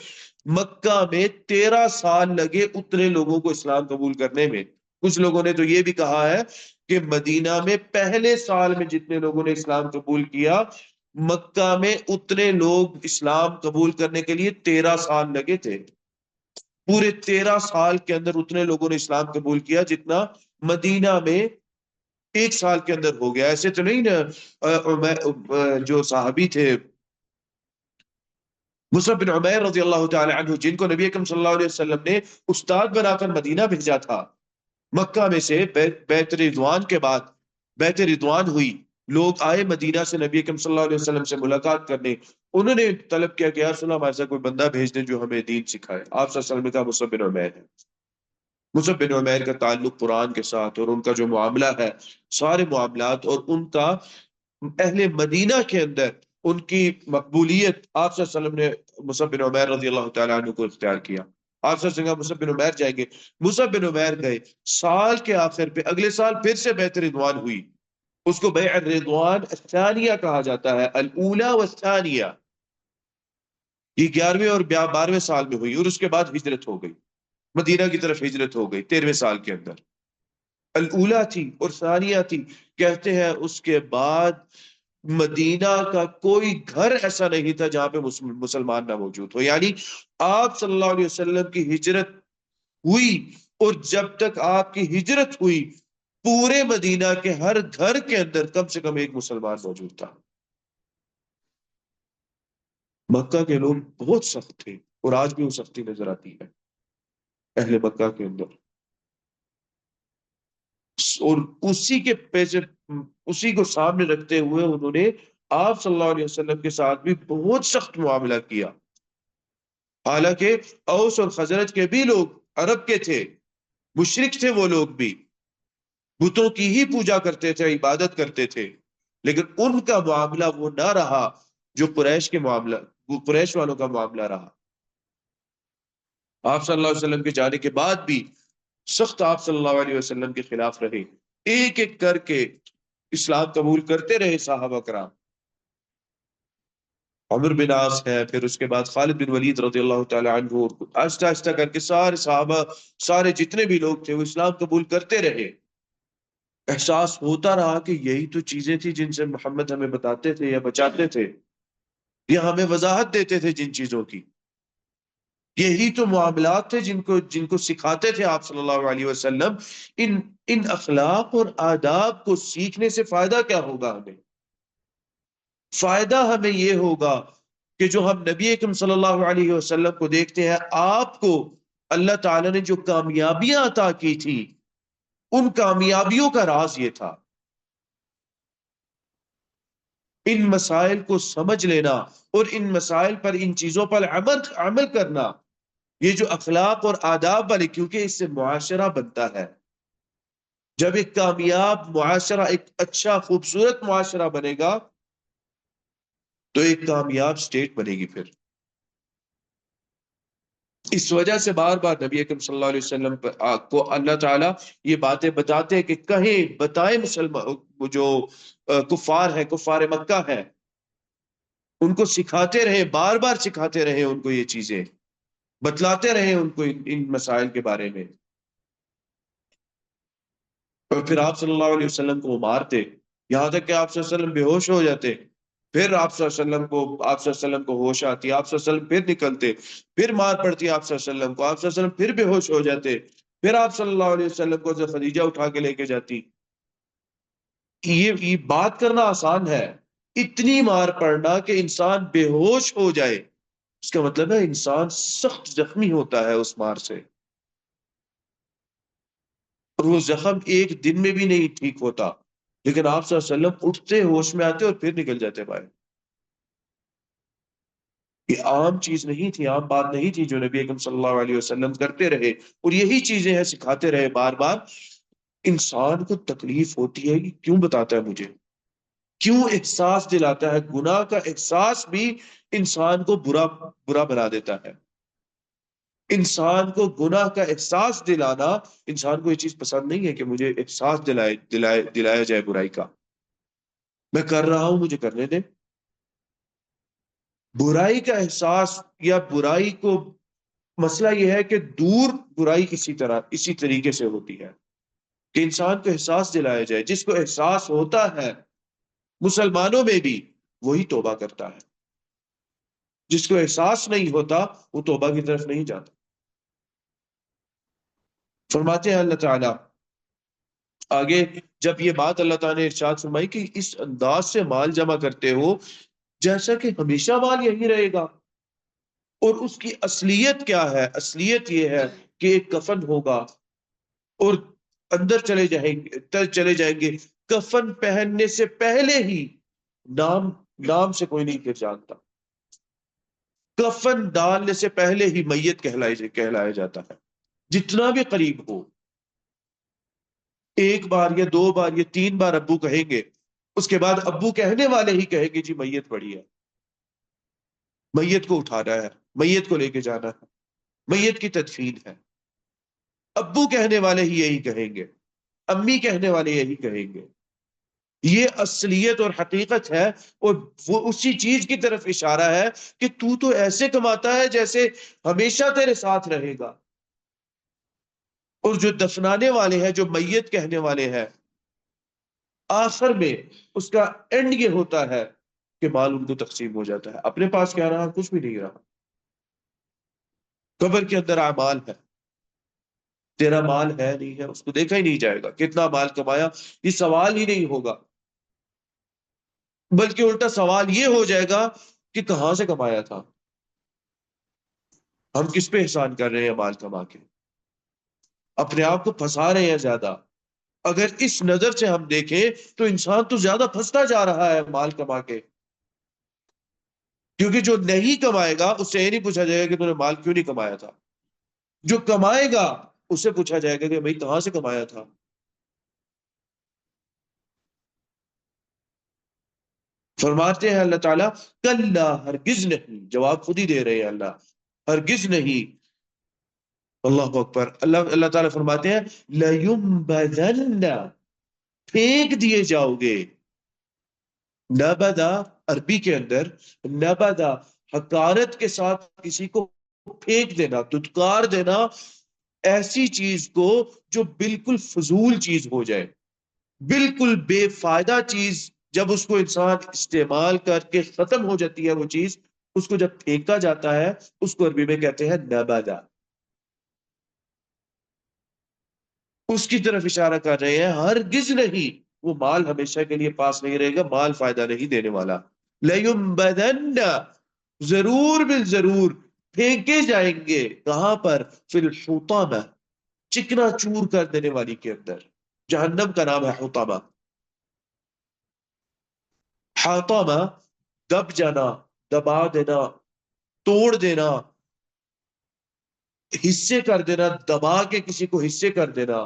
مکہ میں 13 سال لگے اتنے لوگوں کو اسلام قبول کرنے میں۔ کچھ لوگوں نے تو یہ بھی کہا ہے کہ مدینہ میں پہلے سال میں جتنے لوگوں نے اسلام قبول کیا، مکہ میں اتنے لوگ اسلام قبول کرنے کے لیے 13 سال لگے تھے۔ پورے 13 سال کے اندر اتنے لوگوں نے اسلام قبول کیا جتنا مدینہ میں ایک سال کے اندر ہو گیا۔ ایسے تو نہیں نا، جو صحابی تھے مصعب بن عمیر رضی اللہ تعالی عنہ، جن کو نبی اکرم صلی اللہ علیہ وسلم نے استاد بنا کر مدینہ بھیجا تھا، مکہ میں سے بیعت رضوان کے بعد بیعت رضوان ہوئی، لوگ آئے مدینہ سے نبی اکرم صلی اللہ علیہ وسلم سے ملاقات کرنے، انہوں نے طلب کیا کہ یا رسول اللہ ہمارے ساتھ کوئی بندہ بھیج دیں جو ہمیں دین سکھائے۔ آپ صلی اللہ علیہ وسلم نے کہا مصعب بن عمیر ہے۔ مصعب بن عمیر کا تعلق قرآن کے ساتھ اور ان کا جو معاملہ ہے، سارے معاملات اور ان کا اہل مدینہ کے اندر ان کی مقبولیت، آپ صلی اللہ علیہ وسلم نے مصعب بن عمیر رضی اللہ تعالیٰ عنہ کو اختیار کیا۔ آپ صلی اللہ علیہ وسلم مصعب بن عمیر جائیں گے، مصعب بن عمیر گئے، سال کے آخر پہ اگلے سال پھر سے بیعت رضوان ہوئی، اس کو بیعت رضوان الثانیہ کہا جاتا ہے، الاولی والثانیہ۔ یہ 11ویں اور 12ویں سال میں ہوئی اور اس کے بعد ہجرت ہو گئی، مدینہ کی طرف ہجرت ہو گئی 13ویں سال کے اندر۔ الاولی تھی اور ثانیہ تھی، کہتے ہیں اس کے بعد مدینہ کا کوئی گھر ایسا نہیں تھا جہاں پہ مسلمان نہ موجود ہو، یعنی آپ صلی اللہ علیہ وسلم کی ہجرت ہوئی اور جب تک آپ کی ہجرت ہوئی پورے مدینہ کے ہر گھر کے اندر کم سے کم ایک مسلمان موجود تھا۔ مکہ کے لوگ بہت سخت تھے اور آج بھی وہ سختی نظر آتی ہے اہل مکہ کے اندر، اور اسی کو سامنے رکھتے ہوئے انہوں نے آپ صلی اللہ علیہ وسلم کے ساتھ بھی بہت سخت معاملہ کیا۔ حالانکہ اوس اور خزرج کے بھی لوگ عرب کے تھے، مشرک تھے، وہ لوگ بھی بتوں کی ہی پوجا کرتے تھے، عبادت کرتے تھے، لیکن ان کا معاملہ وہ نہ رہا جو قریش والوں کا معاملہ رہا۔ آپ صلی اللہ علیہ وسلم کے جانے کے بعد بھی سخت آپ صلی اللہ علیہ وسلم کے خلاف رہے، ایک ایک کر کے اسلام قبول کرتے رہے صحابہ کرام۔ عمر بن عاص ہے، پھر اس کے بعد خالد بن ولید رضی اللہ تعالی عنہ، آہستہ آہستہ کر کے سارے صحابہ، سارے جتنے بھی لوگ تھے وہ اسلام قبول کرتے رہے۔ احساس ہوتا رہا کہ یہی تو چیزیں تھیں جن سے محمد ہمیں بتاتے تھے یا بچاتے تھے یا ہمیں وضاحت دیتے تھے جن چیزوں کی، یہی تو معاملات تھے جن کو سکھاتے تھے آپ صلی اللہ علیہ وسلم۔ ان اخلاق اور آداب کو سیکھنے سے فائدہ کیا ہوگا ہمیں؟ فائدہ ہمیں یہ ہوگا کہ جو ہم نبی اکرم صلی اللہ علیہ وسلم کو دیکھتے ہیں، آپ کو اللہ تعالیٰ نے جو کامیابیاں عطا کی تھی، ان کامیابیوں کا راز یہ تھا۔ ان مسائل کو سمجھ لینا اور ان مسائل پر، ان چیزوں پر عمل کرنا، یہ جو اخلاق اور آداب والے، کیونکہ اس سے معاشرہ بنتا ہے۔ جب ایک کامیاب معاشرہ، ایک اچھا خوبصورت معاشرہ بنے گا تو ایک کامیاب سٹیٹ بنے گی۔ پھر اس وجہ سے بار بار نبی اکرم صلی اللہ علیہ وسلم کو اللہ تعالیٰ یہ باتیں بتاتے ہیں کہ کہیں بتائیں مسلمان جو کفار ہیں، کفار مکہ ہیں، ان کو سکھاتے رہیں، بار بار سکھاتے رہیں ان کو یہ چیزیں، بتلاتے رہیں ان کو ان مسائل کے بارے میں. اور پھر آپ صلی اللہ علیہ وسلم کو وہ مارتے، یہاں تک کہ آپ صلی اللہ علیہ وسلم بے ہوش ہو جاتے. پھر آپ صلی اللہ علیہ وسلم کو ہوش آتی، آپ صلی اللہ علیہ وسلم پھر نکلتے، پھر مار پڑتی آپ صلی اللہ علیہ وسلم کو، آپ صلی اللہ علیہ وسلم پھر بے ہوش ہو جاتے، پھر آپ صلی اللہ علیہ وسلم کو حضرت خدیجہ اٹھا کے لے کے جاتی. یہ بات کرنا آسان ہے، اتنی مار پڑنا کہ انسان بے ہوش ہو جائے، اس کا مطلب ہے انسان سخت زخمی ہوتا ہے اس مار سے، اور وہ زخم ایک دن میں بھی نہیں ٹھیک ہوتا. لیکن آپ صلی اللہ علیہ وسلم اٹھتے، ہوش میں آتے اور پھر نکل جاتے باہر. یہ عام چیز نہیں تھی، عام بات نہیں تھی جو نبی اکرم صلی اللہ علیہ وسلم کرتے رہے، اور یہی چیزیں ہیں سکھاتے رہے بار بار. انسان کو تکلیف ہوتی ہے کہ کیوں بتاتا ہے مجھے، کیوں احساس دلاتا ہے. گناہ کا احساس بھی انسان کو برا برا بنا دیتا ہے. انسان کو گناہ کا احساس دلانا، انسان کو یہ چیز پسند نہیں ہے کہ مجھے احساس دلایا جائے برائی کا. میں کر رہا ہوں، مجھے کرنے دے. برائی کا احساس یا برائی کو، مسئلہ یہ ہے کہ دور برائی اسی طریقے سے ہوتی ہے کہ انسان کو احساس دلایا جائے. جس کو احساس ہوتا ہے مسلمانوں میں بھی، وہی توبہ کرتا ہے. جس کو احساس نہیں ہوتا وہ توبہ کی طرف نہیں جاتا. فرماتے ہیں اللہ تعالیٰ آگے، جب یہ بات اللہ تعالیٰ نے ارشاد فرمائی کہ اس انداز سے مال جمع کرتے ہو جیسا کہ ہمیشہ مال یہی رہے گا. اور اس کی اصلیت کیا ہے؟ اصلیت یہ ہے کہ ایک کفن ہوگا اور اندر چلے جائیں گے. کفن پہننے سے پہلے ہی نام سے کوئی نہیں جانتا. کفن ڈالنے سے پہلے ہی میت کہلایا جاتا ہے، جتنا بھی قریب ہو. ایک بار یا دو بار یا تین بار ابو کہیں گے، اس کے بعد ابو کہنے والے ہی کہیں گے جی میت پڑی ہے، میت کو اٹھانا ہے، میت کو لے کے جانا ہے، میت کی تدفین ہے. ابو کہنے والے ہی یہی کہیں گے، امی کہنے والے یہی کہیں گے. یہ اصلیت اور حقیقت ہے، اور وہ اسی چیز کی طرف اشارہ ہے کہ تو ایسے کماتا ہے جیسے ہمیشہ تیرے ساتھ رہے گا. اور جو دفنانے والے ہیں، جو میت کہنے والے ہیں، آخر میں اس کا اینڈ یہ ہوتا ہے کہ مال ان کو تقسیم ہو جاتا ہے. اپنے پاس کیا رہا؟ کچھ بھی نہیں رہا. قبر کے اندر اعمال ہے، تیرا مال ہے نہیں ہے اس کو دیکھا ہی نہیں جائے گا. کتنا مال کمایا یہ سوال ہی نہیں ہوگا، بلکہ الٹا سوال یہ ہو جائے گا کہ کہاں سے کمایا تھا، ہم کس پہ احسان کر رہے ہیں مال کما کے، اپنے آپ کو پھنسا رہے ہیں زیادہ. اگر اس نظر سے ہم دیکھیں تو انسان تو زیادہ پھنستا جا رہا ہے مال کما کے. کیونکہ جو نہیں کمائے گا اس سے یہ نہیں پوچھا جائے گا کہ تم نے مال کیوں نہیں کمایا تھا. جو کمائے گا اس سے پوچھا جائے گا کہ بھائی کہاں سے کمایا تھا. فرماتے ہیں اللہ تعالیٰ کلا، ہرگز نہیں. جواب خود ہی دے رہے ہیں اللہ، ہرگز نہیں. اللہ اکبر. اللہ تعالیٰ فرماتے ہیں لَيُنبَذَنَّ، پھینک دیے جاؤ گے. نبدا عربی کے اندر، نبدا حقارت کے ساتھ کسی کو پھینک دینا، دھتکار دینا، ایسی چیز کو جو بالکل فضول چیز ہو جائے، بالکل بے فائدہ چیز. جب اس کو انسان استعمال کر کے ختم ہو جاتی ہے وہ چیز، اس کو جب پھینکا جاتا ہے اس کو عربی میں کہتے ہیں نبدا. اس کی طرف اشارہ کر رہے ہیں ہرگز نہیں، وہ مال ہمیشہ کے لیے پاس نہیں رہے گا، مال فائدہ نہیں دینے والا. لَيُنبَذَنَّ، ضرور بالضرور پھینکے جائیں گے. کہاں پر؟ فی الحطامہ، چکنا چور کر دینے والی کے اندر. جہنم کا نام ہے حطامہ. حطامہ دب جانا، دبا دینا، توڑ دینا، حصے کر دینا، دبا کے کسی کو حصے کر دینا،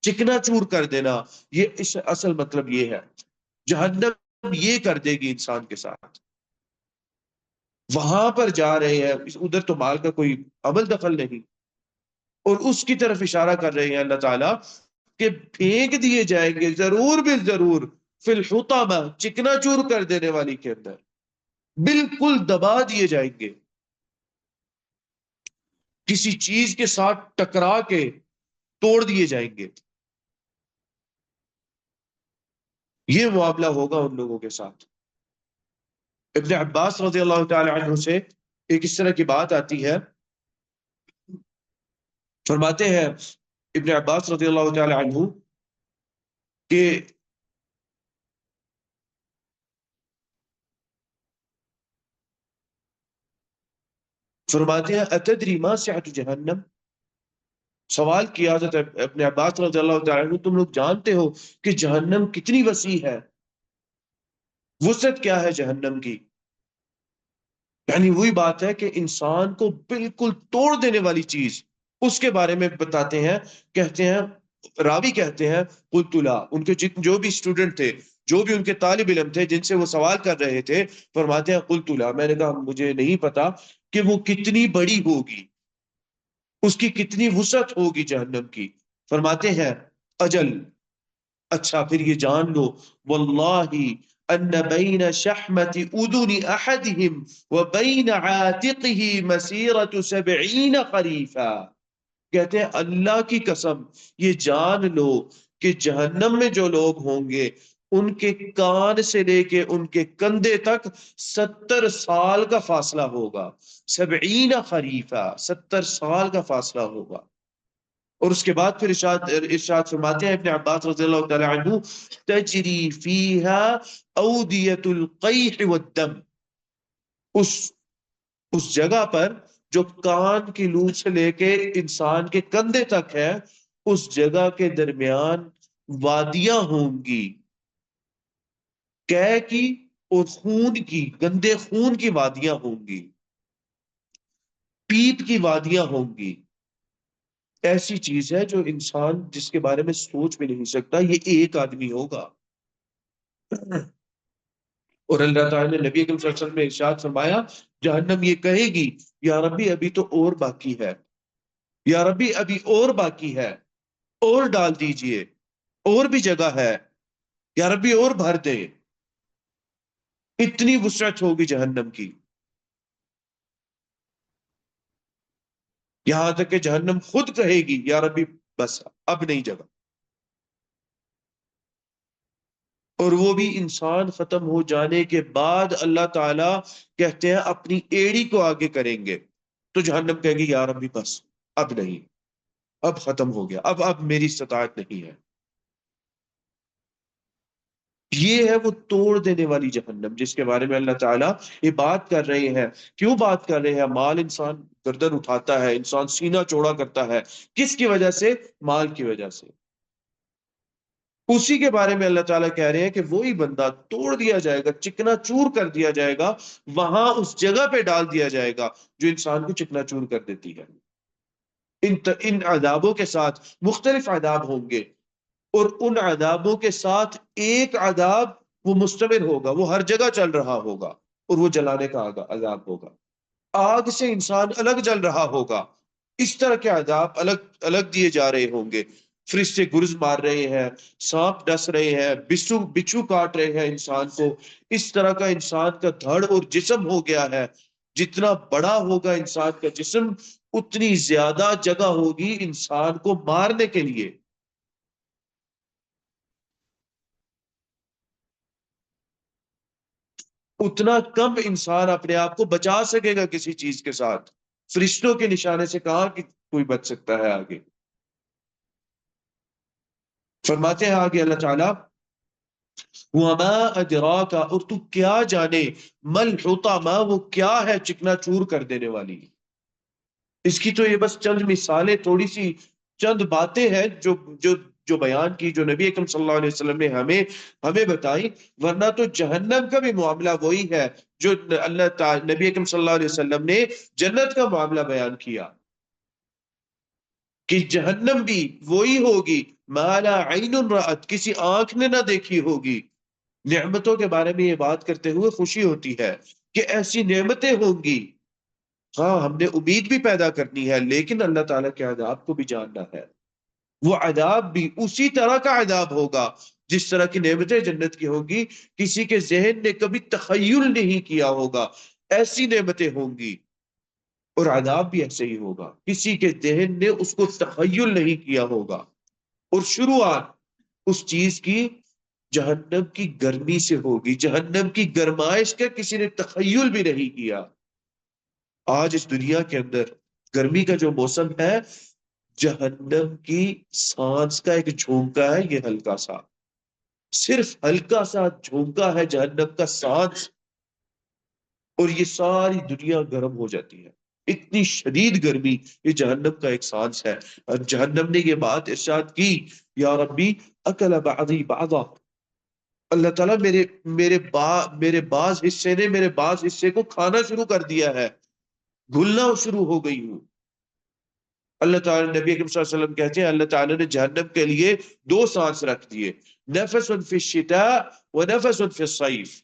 چکنا چور کر دینا. یہ اس اصل مطلب یہ ہے. جہنم یہ کر دے گی انسان کے ساتھ. وہاں پر جا رہے ہیں، ادھر تو مال کا کوئی عمل دخل نہیں، اور اس کی طرف اشارہ کر رہے ہیں اللہ تعالیٰ کہ پھینک دیے جائیں گے ضرور بھی ضرور فی الحطمہ، چکنا چور کر دینے والی کے اندر، بالکل دبا دیے جائیں گے، کسی چیز کے ساتھ ٹکرا کے توڑ دیے جائیں گے۔ یہ معاملہ ہوگا ان لوگوں کے ساتھ۔ ابن عباس رضی اللہ تعالی عنہ سے ایک اس طرح کی بات آتی ہے، فرماتے ہیں ابن عباس رضی اللہ تعالی عنہ کہ فرماتے ہیں اتدری ما سعۃ جہنم، سوال کیا حضرت ابن عباس رضی اللہ تعالی عنہ، تم لوگ جانتے ہو کہ جہنم کتنی وسیع ہے، وسعت کیا ہے جہنم کی؟ یعنی وہی بات ہے کہ انسان کو بالکل توڑ دینے والی چیز، اس کے بارے میں بتاتے ہیں، کہتے ہیں، راوی کہتے ہیں قلت لا، ان کے جو بھی اسٹوڈنٹ تھے، جو بھی ان کے طالب علم تھے جن سے وہ سوال کر رہے تھے، فرماتے ہیں قلت لا، میں نے کہا مجھے نہیں پتا کہ وہ کتنی بڑی ہوگی، اس کی کتنی وسعت ہوگی جہنم کی۔ فرماتے ہیں اجل، اچھا پھر یہ جان لو، واللہ ان بین شحمت اذن احدہم وبین عاتقہ مسیرۃ 70 خریفا، کہتے ہیں اللہ کی قسم یہ جان لو کہ جہنم میں جو لوگ ہوں گے ان کے کان سے لے کے ان کے کندھے تک 70 سال کا فاصلہ ہوگا، 70 خریفا، 70 سال کا فاصلہ ہوگا۔ اور اس کے بعد پھر ارشاد فرماتے ہیں ابن عباس رضی اللہ تعالی عنہ تجری فیہا اودیۃ القیح والدم، اس جگہ پر جو کان کی لو سے لے کے انسان کے کندھے تک ہے، اس جگہ کے درمیان وادیاں ہوں گی، قے کی اور خون کی، گندے خون کی وادیاں ہوں گی، پیپ کی وادیاں ہوں گی۔ ایسی چیز ہے جو انسان جس کے بارے میں سوچ بھی نہیں سکتا، یہ ایک آدمی ہوگا۔ اور اللہ تعالیٰ نے نبی اکرم صلی اللہ علیہ وسلم نے ارشاد فرمایا، جہنم یہ کہے گی یا ربی ابھی تو اور باقی ہے، یا ربی ابھی اور باقی ہے، اور ڈال دیجئے، اور بھی جگہ ہے، یا ربی اور بھر دے۔ اتنی وسعت ہوگی جہنم کی، یہاں تک کہ جہنم خود کہے گی یا ربی بس اب نہیں جگہ۔ اور وہ بھی انسان ختم ہو جانے کے بعد اللہ تعالیٰ کہتے ہیں اپنی ایڑی کو آگے کریں گے، تو جہنم کہے گی یا ربی بس اب نہیں، اب ختم ہو گیا، اب میری استطاعت نہیں ہے۔ یہ ہے وہ توڑ دینے والی جہنم جس کے بارے میں اللہ تعالیٰ یہ بات کر رہے ہیں۔ کیوں بات کر رہے ہیں؟ مال انسان گردن اٹھاتا ہے، انسان سینہ چوڑا کرتا ہے، کس کی وجہ سے؟ مال کی وجہ سے۔ اسی کے بارے میں اللہ تعالیٰ کہہ رہے ہیں کہ وہی بندہ توڑ دیا جائے گا، چکنا چور کر دیا جائے گا، وہاں اس جگہ پہ ڈال دیا جائے گا جو انسان کو چکنا چور کر دیتی ہے۔ ان عذابوں کے ساتھ مختلف عذاب ہوں گے، اور ان عذابوں کے ساتھ ایک عذاب وہ مستمر ہوگا، وہ ہر جگہ چل رہا ہوگا، اور وہ جلانے کا عذاب ہوگا۔ آگ سے انسان الگ جل رہا ہوگا، اس طرح کے عذاب الگ الگ دیے جا رہے ہوں گے۔ فرشتے گرز مار رہے ہیں، سانپ ڈس رہے ہیں، بچھو کاٹ رہے ہیں انسان کو، اس طرح کا انسان کا دھڑ اور جسم ہو گیا ہے۔ جتنا بڑا ہوگا انسان کا جسم، اتنی زیادہ جگہ ہوگی انسان کو مارنے کے لیے۔ اتنا کم انسان اپنے آپ کو بچا سکے گا کسی چیز کے ساتھ، فرشتوں کے نشانے سے کہاں کہ کوئی بچ سکتا ہے آگے۔ فرماتے ہیں آگے اللہ تعالیٰ وَمَا أَدْرَاكَ، اور تو کیا جانے، مَلْ حُطَمَا، وہ کیا ہے چکنا چور کر دینے والی۔ اس کی تو یہ بس چند مثالیں، تھوڑی سی چند باتیں ہیں جو بیان کی، جو نبی اکرم صلی اللہ علیہ وسلم نے ہمیں بتائی، ورنہ تو جہنم کا بھی معاملہ وہی ہے جو اللہ تعالی نبی اکرم صلی اللہ علیہ وسلم نے جنت کا معاملہ بیان کیا، کہ جہنم بھی وہی ہوگی، ما لا عین رأت، کسی آنکھ نے نہ دیکھی ہوگی۔ نعمتوں کے بارے میں یہ بات کرتے ہوئے خوشی ہوتی ہے کہ ایسی نعمتیں ہوں گی، ہاں ہم نے امید بھی پیدا کرنی ہے، لیکن اللہ تعالیٰ کے عذاب کو بھی جاننا ہے۔ وہ عذاب بھی اسی طرح کا عذاب ہوگا جس طرح کی نعمتیں جنت کی ہوں گی، کسی کے ذہن نے کبھی تخیل نہیں کیا ہوگا، ایسی نعمتیں ہوں گی، اور عذاب بھی ایسے ہی ہوگا، کسی کے ذہن نے اس کو تخیل نہیں کیا ہوگا۔ اور شروعات اس چیز کی جہنم کی گرمی سے ہوگی، جہنم کی گرمائش کا کسی نے تخیل بھی نہیں کیا۔ آج اس دنیا کے اندر گرمی کا جو موسم ہے، جہنم کی سانس کا ایک جھونکا ہے، یہ ہلکا سا، صرف ہلکا سا جھونکا ہے جہنم کا سانس، اور یہ ساری دنیا گرم ہو جاتی ہے۔ اتنی شدید گرمی یہ جہنم کا ایک سانس ہے، اور جہنم نے یہ بات ارشاد کی، یا ربی اکل بعضی بعضا، اللہ تعالیٰ میرے بعض حصے نے میرے بعض حصے کو کھانا شروع کر دیا ہے، گھلنا شروع ہو گئی ہوں۔ اللہ تعالیٰ نبی اکرم صلی اللہ علیہ وسلم کہتے ہیں اللہ تعالیٰ نے جہنم کے لیے دو سانس رکھ دیے، نفس فی الشتاء و نفس فی الصیف۔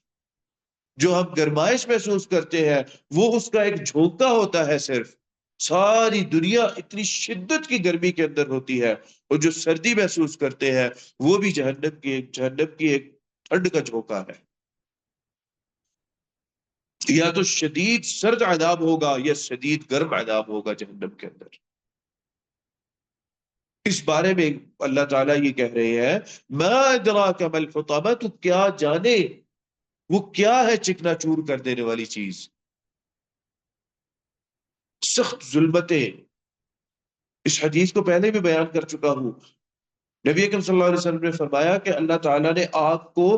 جو ہم گرمائش محسوس کرتے ہیں وہ اس کا ایک جھونکا ہوتا ہے صرف، ساری دنیا اتنی شدت کی گرمی کے اندر ہوتی ہے، اور جو سردی محسوس کرتے ہیں وہ بھی جہنم کی ایک ٹھنڈ کا جھونکا ہے۔ یا تو شدید سرد عذاب ہوگا یا شدید گرم عذاب ہوگا جہنم کے اندر۔ اس بارے میں اللہ تعالیٰ یہ کہہ رہے ہیں، ما ادراک ما الحطمہ، تو کیا جانے وہ کیا ہے چکنا چور کر دینے والی چیز، سخت ظلمتیں۔ اس حدیث کو پہلے بھی بیان کر چکا ہوں، نبی اکرم صلی اللہ علیہ وسلم نے فرمایا کہ اللہ تعالیٰ نے آگ کو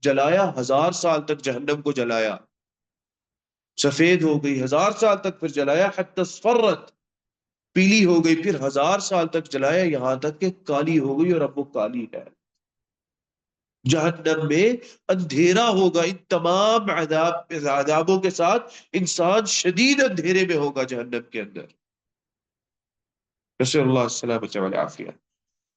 جلایا، 1000 سال تک جہنم کو جلایا، سفید ہو گئی، 1000 سال تک پھر جلایا، حتی اصفرت، پیلی ہو گئی، پھر 1000 سال تک جلایا، یہاں تک کہ کالی ہو گئی، اور اب وہ کالی ہے۔ جہنم میں اندھیرا ہوگا، ان تمام عذابوں کے ساتھ انسان شدید اندھیرے میں ہوگا جہنم کے اندر، نسأل اللہ السلامۃ والعافیہ۔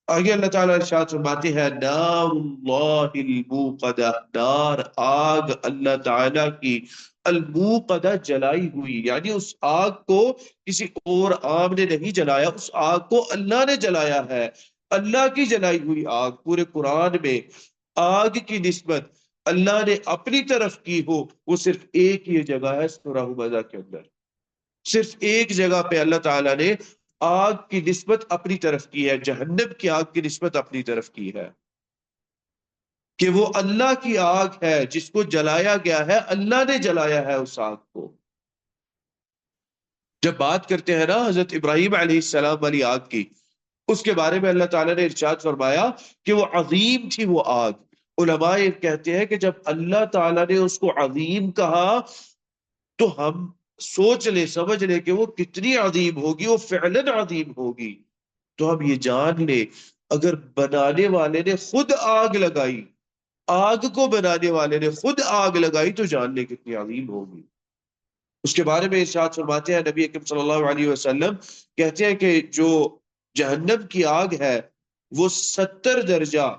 آگے اللہ تعالیٰ ارشاد فرماتے ہیں، نار اللہ الموقدہ، نار آگ اللہ تعالیٰ کی، الموقدہ جلائی ہوئی، یعنی اس آگ کو کسی اور عام نے نہیں جلایا، اس آگ کو اللہ نے جلایا ہے، اللہ کی جلائی ہوئی آگ۔ پورے قرآن میں آگ کی نسبت اللہ نے اپنی طرف کی ہو وہ صرف ایک ہی جگہ ہے، سورہ حمزہ کے اندر، صرف ایک جگہ پہ اللہ تعالیٰ نے آگ کی نسبت اپنی طرف کی ہے، جہنم کی آگ کی نسبت اپنی طرف کی ہے، کہ وہ اللہ کی آگ ہے جس کو جلایا گیا ہے، اللہ نے جلایا ہے اس آگ کو۔ جب بات کرتے ہیں نا حضرت ابراہیم علیہ السلام والی آگ کی، اس کے بارے میں اللہ تعالیٰ نے ارشاد فرمایا کہ وہ عظیم تھی وہ آگ۔ علماء کہتے ہیں کہ جب اللہ تعالیٰ نے اس کو عظیم کہا تو ہم سوچ لیں، سمجھ لیں کہ وہ کتنی عظیم ہوگی، وہ فعلاً عظیم ہوگی، تو ہم یہ جان لیں اگر بنانے والے نے خود آگ لگائی، آگ کو بنانے والے نے خود آگ لگائی، تو جان لیں کتنی عظیم ہوگی۔ اس کے بارے میں ارشاد فرماتے ہیں نبی اکرم صلی اللہ علیہ وسلم، کہتے ہیں کہ جو جہنم کی آگ ہے وہ 70 درجہ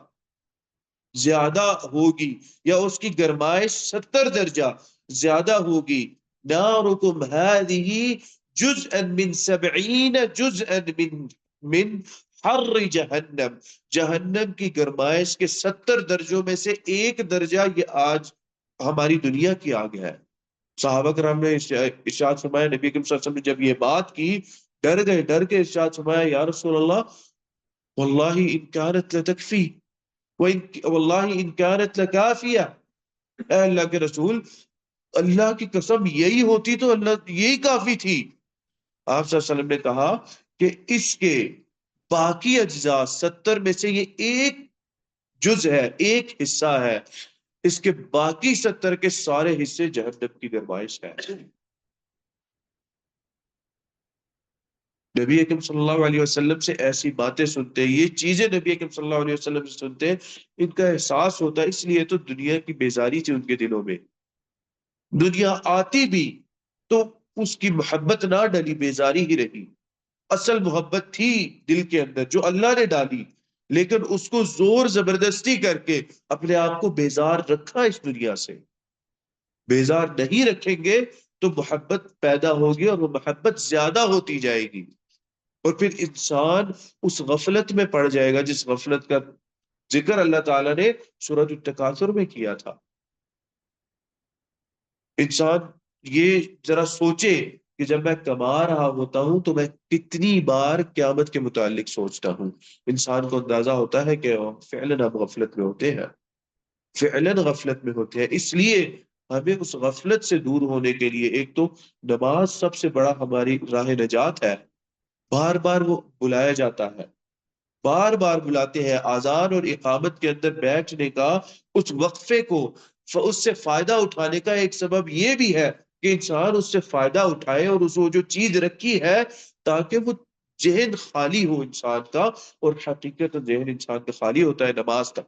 زیادہ ہوگی، یا اس کی گرمائش 70 درجہ زیادہ ہوگی، نارکم هذه جزءا من 70 جزءا من حر جہنم، جہنم کی گرمائش کے 70 درجوں میں سے ایک درجہ یہ آج ہماری دنیا کی آگ ہے۔ صحابہ کرام نے ارشاد فرمایا، نبی کریم صلی اللہ علیہ وسلم نے جب یہ بات کی ڈر گئے، ڈر کے ارشاد فرمایا، یا رسول اللہ واللہ ان کانت لتکفی واللہ ان کانت لکافیہ، اے اللہ کے رسول اللہ کی قسم یہی ہوتی تو اللہ یہی کافی تھی۔ آپ صلی اللہ علیہ وسلم نے کہا کہ اس کے باقی اجزاء 70 میں سے یہ ایک جز ہے، ایک حصہ ہے، اس کے باقی 70 کے سارے حصے جہنم کی گرمائش ہے۔ نبی اکرم صلی اللہ علیہ وسلم سے ایسی باتیں سنتے، یہ چیزیں نبی اکرم صلی اللہ علیہ وسلم سے سنتے، ان کا احساس ہوتا، اس لیے تو دنیا کی بیزاری تھی ان کے دلوں میں، دنیا آتی بھی تو اس کی محبت نہ ڈلی، بیزاری ہی رہی۔ اصل محبت تھی دل کے اندر جو اللہ نے ڈالی، لیکن اس کو زور زبردستی کر کے اپنے آپ کو بیزار رکھا اس دنیا سے۔ بیزار نہیں رکھیں گے تو محبت پیدا ہوگی اور وہ محبت زیادہ ہوتی جائے گی، اور پھر انسان اس غفلت میں پڑ جائے گا جس غفلت کا ذکر اللہ تعالیٰ نے سورۃ التکاثر میں کیا تھا۔ انسان یہ ذرا سوچے کہ جب میں کما رہا ہوتا ہوں تو میں کتنی بار قیامت کے متعلق سوچتا ہوں۔ انسان کو اندازہ ہوتا ہے کہ فعلاً ہم غفلت میں ہوتے ہیں، فعلاً غفلت میں ہوتے ہیں۔ اس لیے ہمیں اس غفلت سے دور ہونے کے لیے ایک تو نماز سب سے بڑا ہماری راہ نجات ہے، بار بار وہ بلایا جاتا ہے، بار بار بلاتے ہیں۔ اذان اور اقامت کے اندر بیٹھنے کا، اس وقفے کو، اس سے فائدہ اٹھانے کا ایک سبب یہ بھی ہے کہ انسان اس سے فائدہ اٹھائے اور اس وہ جو چیز رکھی ہے تاکہ وہ ذہن خالی ہو انسان کا، اور حقیقت ذہن انسان کا خالی ہوتا ہے نماز تک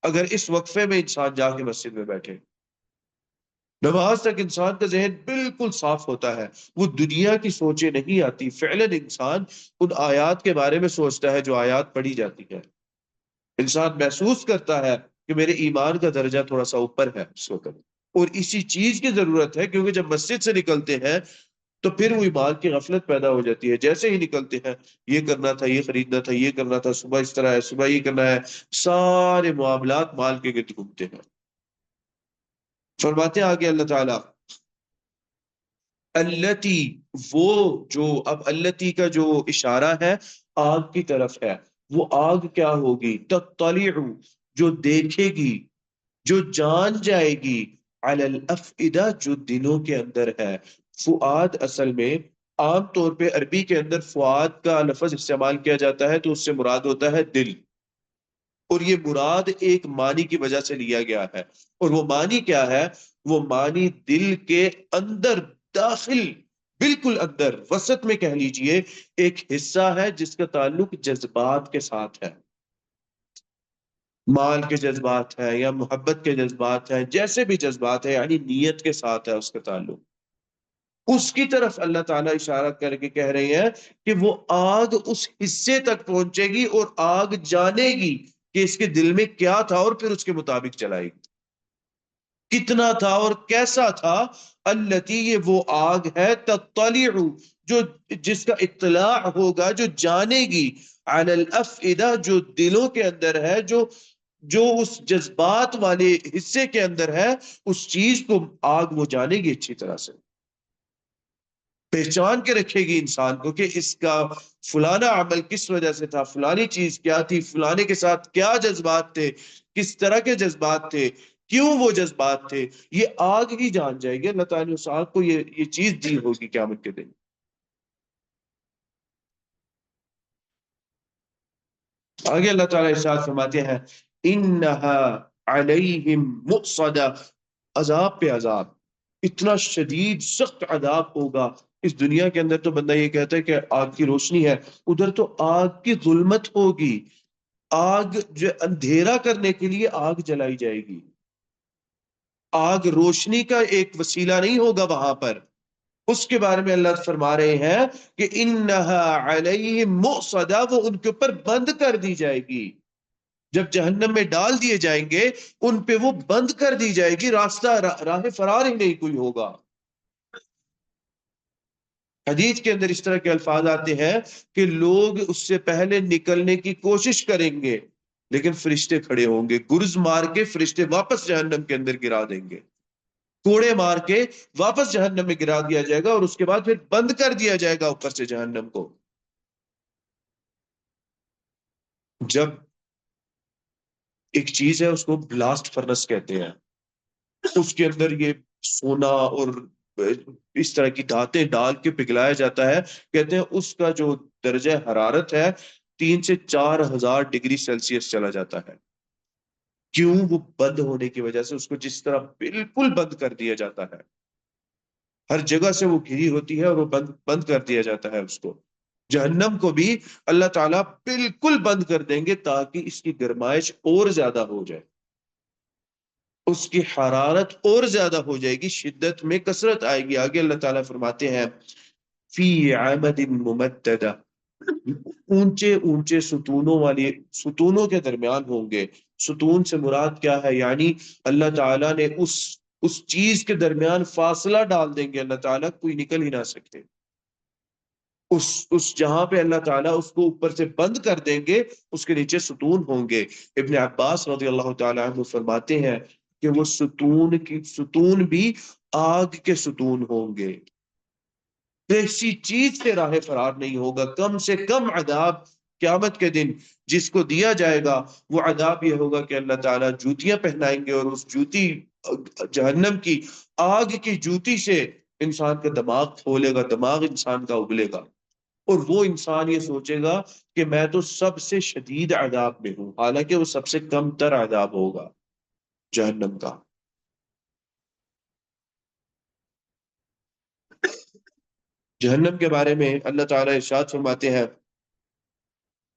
اگر اس وقفے میں انسان جا کے مسجد میں بیٹھے۔ نماز تک انسان کا ذہن بالکل صاف ہوتا ہے، وہ دنیا کی سوچیں نہیں آتی، فعلاً انسان ان آیات کے بارے میں سوچتا ہے جو آیات پڑھی جاتی ہے، انسان محسوس کرتا ہے کہ میرے ایمان کا درجہ تھوڑا سا اوپر ہے اس وقت، اور اسی چیز کی ضرورت ہے کیونکہ جب مسجد سے نکلتے ہیں تو پھر وہ ایمان کی غفلت پیدا ہو جاتی ہے۔ جیسے ہی نکلتے ہیں یہ کرنا تھا، یہ خریدنا تھا، یہ کرنا تھا، صبح اس طرح ہے، صبح یہ کرنا ہے، سارے معاملات مال کے گرد گھومتے ہیں۔ فرماتے ہیں آگے اللہ تعالیٰ التی، وہ جو، اب التی کا جو اشارہ ہے آگ کی طرف ہے، وہ آگ کیا ہوگی؟ تطلع، جو دیکھے گی، جو جان جائے گی، علی الافئدہ، جو دلوں کے اندر ہے۔ فؤاد اصل میں عام طور پہ عربی کے اندر فؤاد کا لفظ استعمال کیا جاتا ہے تو اس سے مراد ہوتا ہے دل، اور یہ مراد ایک معنی کی وجہ سے لیا گیا ہے، اور وہ معنی کیا ہے؟ وہ معنی دل کے اندر، داخل، بالکل اندر، وسط میں کہہ لیجئے، ایک حصہ ہے جس کا تعلق جذبات کے ساتھ ہے، مال کے جذبات ہے یا محبت کے جذبات ہیں، جیسے بھی جذبات ہے، یعنی نیت کے ساتھ ہے اس کا تعلق۔ اس کی طرف اللہ تعالیٰ اشارہ کر کے کہہ رہے ہیں کہ وہ آگ اس حصے تک پہنچے گی اور آگ جانے گی کہ اس کے دل میں کیا تھا اور پھر اس کے مطابق چلائے گی، کتنا تھا اور کیسا تھا۔ التی، یہ وہ آگ ہے، تطلع، جو، جس کا اطلاع ہوگا، جو جانے گی، علی الافئدہ، جو دلوں کے اندر ہے، جو اس جذبات والے حصے کے اندر ہے، اس چیز کو آگ وہ جانے گی اچھی طرح سے، پہچان کے رکھے گی انسان کو کہ اس کا فلانا عمل کس وجہ سے تھا، فلانی چیز کیا تھی، فلانے کے ساتھ کیا جذبات تھے، کس طرح کے جذبات تھے، کیوں وہ جذبات تھے، یہ آگ ہی جان جائے گی۔ اللہ تعالیٰ نے اس آگ کو یہ چیز دی ہوگی قیامت کے دن۔ آگے اللہ تعالیٰ ارشاد فرماتے ہیں انہا علیہم مؤصدہ، عذاب پہ عذاب، اتنا شدید سخت عذاب ہوگا۔ اس دنیا کے اندر تو بندہ یہ کہتا ہے کہ آگ کی روشنی ہے، ادھر تو آگ کی ظلمت ہوگی، آگ جو اندھیرا کرنے کے لیے آگ جلائی جائے گی، آگ روشنی کا ایک وسیلہ نہیں ہوگا وہاں پر۔ اس کے بارے میں اللہ فرما رہے ہیں کہ انہا علیہم مؤصدہ، وہ ان کے اوپر بند کر دی جائے گی، جب جہنم میں ڈال دیے جائیں گے ان پہ وہ بند کر دی جائے گی، راستہ، راہ فرار ہی نہیں کوئی ہوگا۔ حدیث کے اندر اس طرح کے الفاظ آتے ہیں کہ لوگ اس سے پہلے نکلنے کی کوشش کریں گے لیکن فرشتے کھڑے ہوں گے، گرز مار کے فرشتے واپس جہنم کے اندر گرا دیں گے، کوڑے مار کے واپس جہنم میں گرا دیا جائے گا، اور اس کے بعد پھر بند کر دیا جائے گا اوپر سے جہنم کو۔ جب ایک چیز ہے اس کو بلاسٹ فرنس کہتے ہیں، اس کے اندر یہ سونا اور اس طرح کی دھاتیں ڈال کے پگھلایا جاتا ہے، کہتے ہیں اس کا جو درجہ حرارت ہے 3 سے 4 ہزار ڈگری سیلسیس چلا جاتا ہے۔ کیوں؟ وہ بند ہونے کی وجہ سے، اس کو جس طرح بالکل بند کر دیا جاتا ہے، ہر جگہ سے وہ گھری ہوتی ہے اور وہ بند کر دیا جاتا ہے اس کو۔ جہنم کو بھی اللہ تعالیٰ بالکل بند کر دیں گے تاکہ اس کی گرمائش اور زیادہ ہو جائے، اس کی حرارت اور زیادہ ہو جائے گی، شدت میں کثرت آئے گی۔ آگے اللہ تعالیٰ فرماتے ہیں فی عمد ممددہ، اونچے اونچے ستونوں والی، ستونوں کے درمیان ہوں گے۔ ستون سے مراد کیا ہے؟ یعنی اللہ تعالیٰ نے اس اس چیز کے درمیان فاصلہ ڈال دیں گے اللہ تعالیٰ، کوئی نکل ہی نہ سکتے۔ اس جہاں پہ اللہ تعالیٰ اس کو اوپر سے بند کر دیں گے، اس کے نیچے ستون ہوں گے۔ ابن عباس رضی اللہ تعالیٰ عنہ فرماتے ہیں کہ وہ ستون بھی آگ کے ستون ہوں گے۔ کسی چیز سے راہ فرار نہیں ہوگا۔ کم سے کم عذاب قیامت کے دن جس کو دیا جائے گا وہ عذاب یہ ہوگا کہ اللہ تعالیٰ جوتیاں پہنائیں گے، اور اس جوتی جہنم کی آگ کی جوتی سے انسان کا دماغ کھولے گا، دماغ انسان کا اگلے گا، اور وہ انسان یہ سوچے گا کہ میں تو سب سے شدید عذاب میں ہوں، حالانکہ وہ سب سے کم تر عذاب ہوگا جہنم کا۔ جہنم کے بارے میں اللہ تعالیٰ ارشاد فرماتے ہیں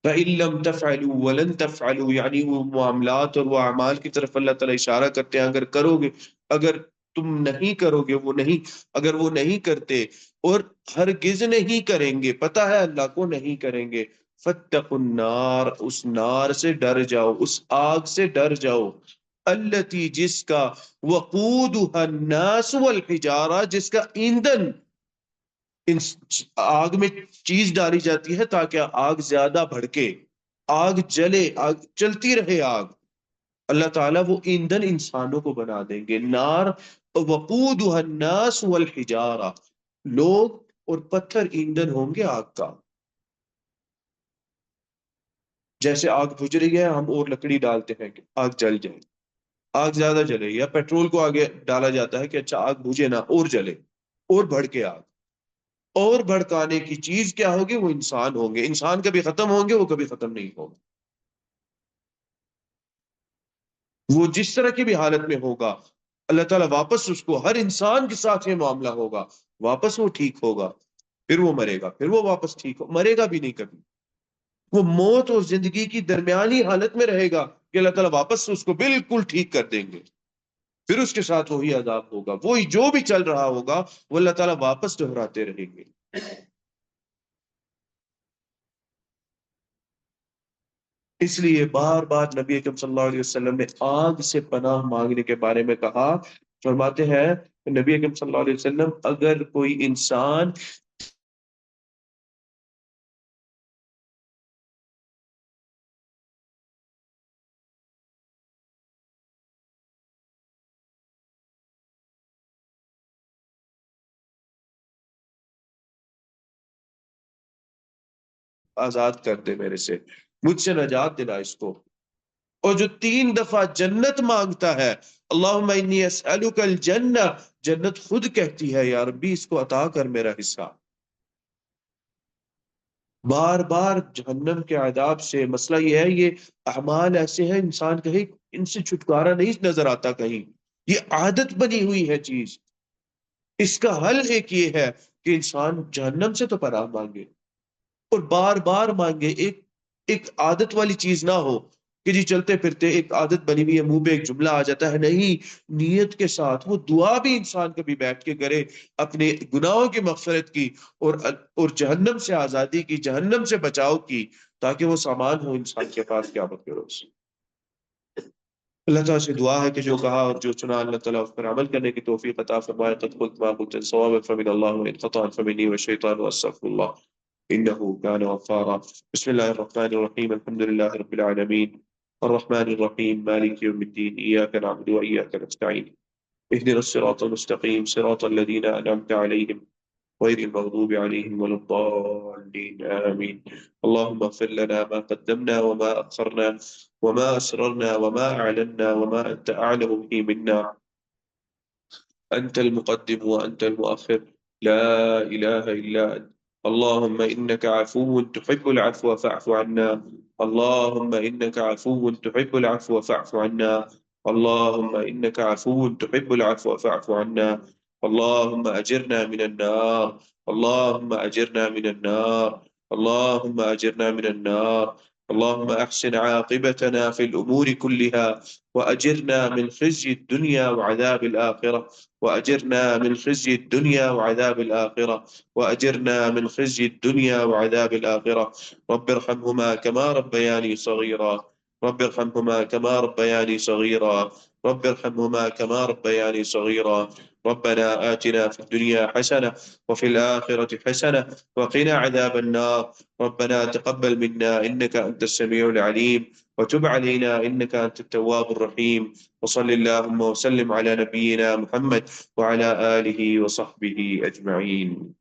فَإِن لَمْ تَفْعَلُوا وَلَن تَفْعَلُوا، یعنی وہ معاملات اور وہ اعمال کی طرف اللہ تعالیٰ اشارہ کرتے ہیں، اگر کرو گے، اگر تم نہیں کرو گے، وہ نہیں، اگر وہ نہیں کرتے اور ہرگز نہیں کریں گے، پتہ ہے اللہ کو نہیں کریں گے، فَاتَّقُوا النَّارَ، اس نار سے ڈر جاؤ، اس آگ سے ڈر جاؤ، التی، جس کا وقودها الناس والحجارہ، جس کا ایندھن آگ میں چیز ڈالی جاتی ہے تاکہ آگ زیادہ بھڑکے، آگ جلے، آگ چلتی رہے آگ۔ اللہ تعالیٰ وہ ایندھن انسانوں کو بنا دیں گے۔ نار وقودها الناس والحجارہ، لوگ اور پتھر ایندھن ہوں گے آگ کا۔ جیسے آگ بجھ رہی ہے، ہم اور لکڑی ڈالتے ہیں کہ آگ جل جائے، آگ زیادہ جلے، یا پیٹرول کو آگے ڈالا جاتا ہے کہ اچھا آگ بجھے نہ، اور جلے اور بھڑکے آگ۔ اور بھڑکانے کی چیز کیا ہوگی؟ وہ انسان ہوں گے۔ انسان کبھی ختم ہوں گے؟ وہ کبھی ختم نہیں ہوں گے۔ وہ جس طرح کی بھی حالت میں ہوگا، اللہ تعالیٰ واپس اس کو، ہر انسان کے ساتھ یہ معاملہ ہوگا، واپس وہ ٹھیک ہوگا، پھر وہ مرے گا، پھر وہ واپس ٹھیک ہو، مرے گا بھی نہیں کبھی۔ وہ موت اور زندگی کی درمیانی حالت میں رہے گا کہ اللہ تعالیٰ واپس اس کو بالکل ٹھیک کر دیں گے، پھر اس کے ساتھ وہی عذاب ہوگا، وہی جو بھی چل رہا ہوگا وہ اللہ تعالیٰ واپس دہراتے رہیں گے۔ اس لیے بار بار نبی اکرم صلی اللہ علیہ وسلم نے آگ سے پناہ مانگنے کے بارے میں کہا۔ فرماتے ہیں نبی اکرم صلی اللہ علیہ وسلم، اگر کوئی انسان آزاد کر دے میرے سے، مجھ سے نجات دلا اس کو، اور جو 3 دفعہ جنت مانگتا ہے، اللہم انی اسألک الجنہ، جنت خود کہتی ہے یا ربی اس کو عطا کر میرا حصہ۔ بار بار جہنم کے عذاب سے، مسئلہ یہ ہے یہ اعمال ایسے ہیں انسان کہیں ان سے چھٹکارا نہیں نظر آتا، کہیں یہ عادت بنی ہوئی ہے چیز۔ اس کا حل ایک یہ ہے کہ انسان جہنم سے تو پناہ مانگے، اور بار بار مانگے، ایک عادت والی چیز نہ ہو کہ جی چلتے پھرتے ایک عادت بنی ہوئی ہے، منہ پہ ایک جملہ آ جاتا ہے، نہیں، نیت کے ساتھ وہ دعا بھی انسان کبھی بیٹھ کے کرے اپنے گناہوں کی مغفرت کی، اور جہنم سے آزادی کی، جہنم سے بچاؤ کی، تاکہ وہ سامان ہو انسان کے پاس قیامت کے روز۔ اللہ تعالیٰ سے دعا ہے کہ جو کہا اور جو سنا اللہ تعالیٰ اس پر عمل کرنے کی توفیق عطا فرمائے۔ قد قلت ما قلت صوابا فمن اللہ وإن خطأ فمني والشيطان واستغفر الله إنه كان غفارا۔ بسم الله الرحمن الرحيم، الحمد لله رب العالمين الرحمن الرحيم مالك يوم الدين، إياك نعبد وإياك نستعين، اهدنا الصراط المستقيم صراط الذين أنعمت عليهم غير المغضوب عليهم ولا الضالين آمين۔ اللهم اغفر لنا ما قدمنا وما أخرنا وما أسررنا وما أعلنا وما أنت أعلم به منا، أنت المقدم وأنت المؤخر، لا إله إلا أنت، اللهم إنك عفو تحب العفو فاعف عنا، اللهم إنك عفو تحب العفو فاعف عنا، اللهم إنك عفو تحب العفو فاعف عنا، اللهم أجرنا من النار، اللهم أجرنا من النار، اللهم أجرنا من النار، اللهم أحسن عاقبتنا في الأمور كلها، وأجرنا من خزي الدنيا وعذاب الآخرة، وأجرنا من خزي الدنيا وعذاب الآخرة، وأجرنا من خزي الدنيا وعذاب الآخرة، رب ارحمهما كما ربياني صغيرا، رب ارحمهما كما ربياني صغيرا، رب ارحمهما كما ربياني صغيرا. ربنا آتنا في الدنيا حسنة وفي الآخرة حسنة وقنا عذاب النار. ربنا تقبل منا إنك أنت السميع العليم، وتب علينا إنك أنت التواب الرحيم. وصل اللهم وسلم على نبينا محمد وعلى آله وصحبه أجمعين.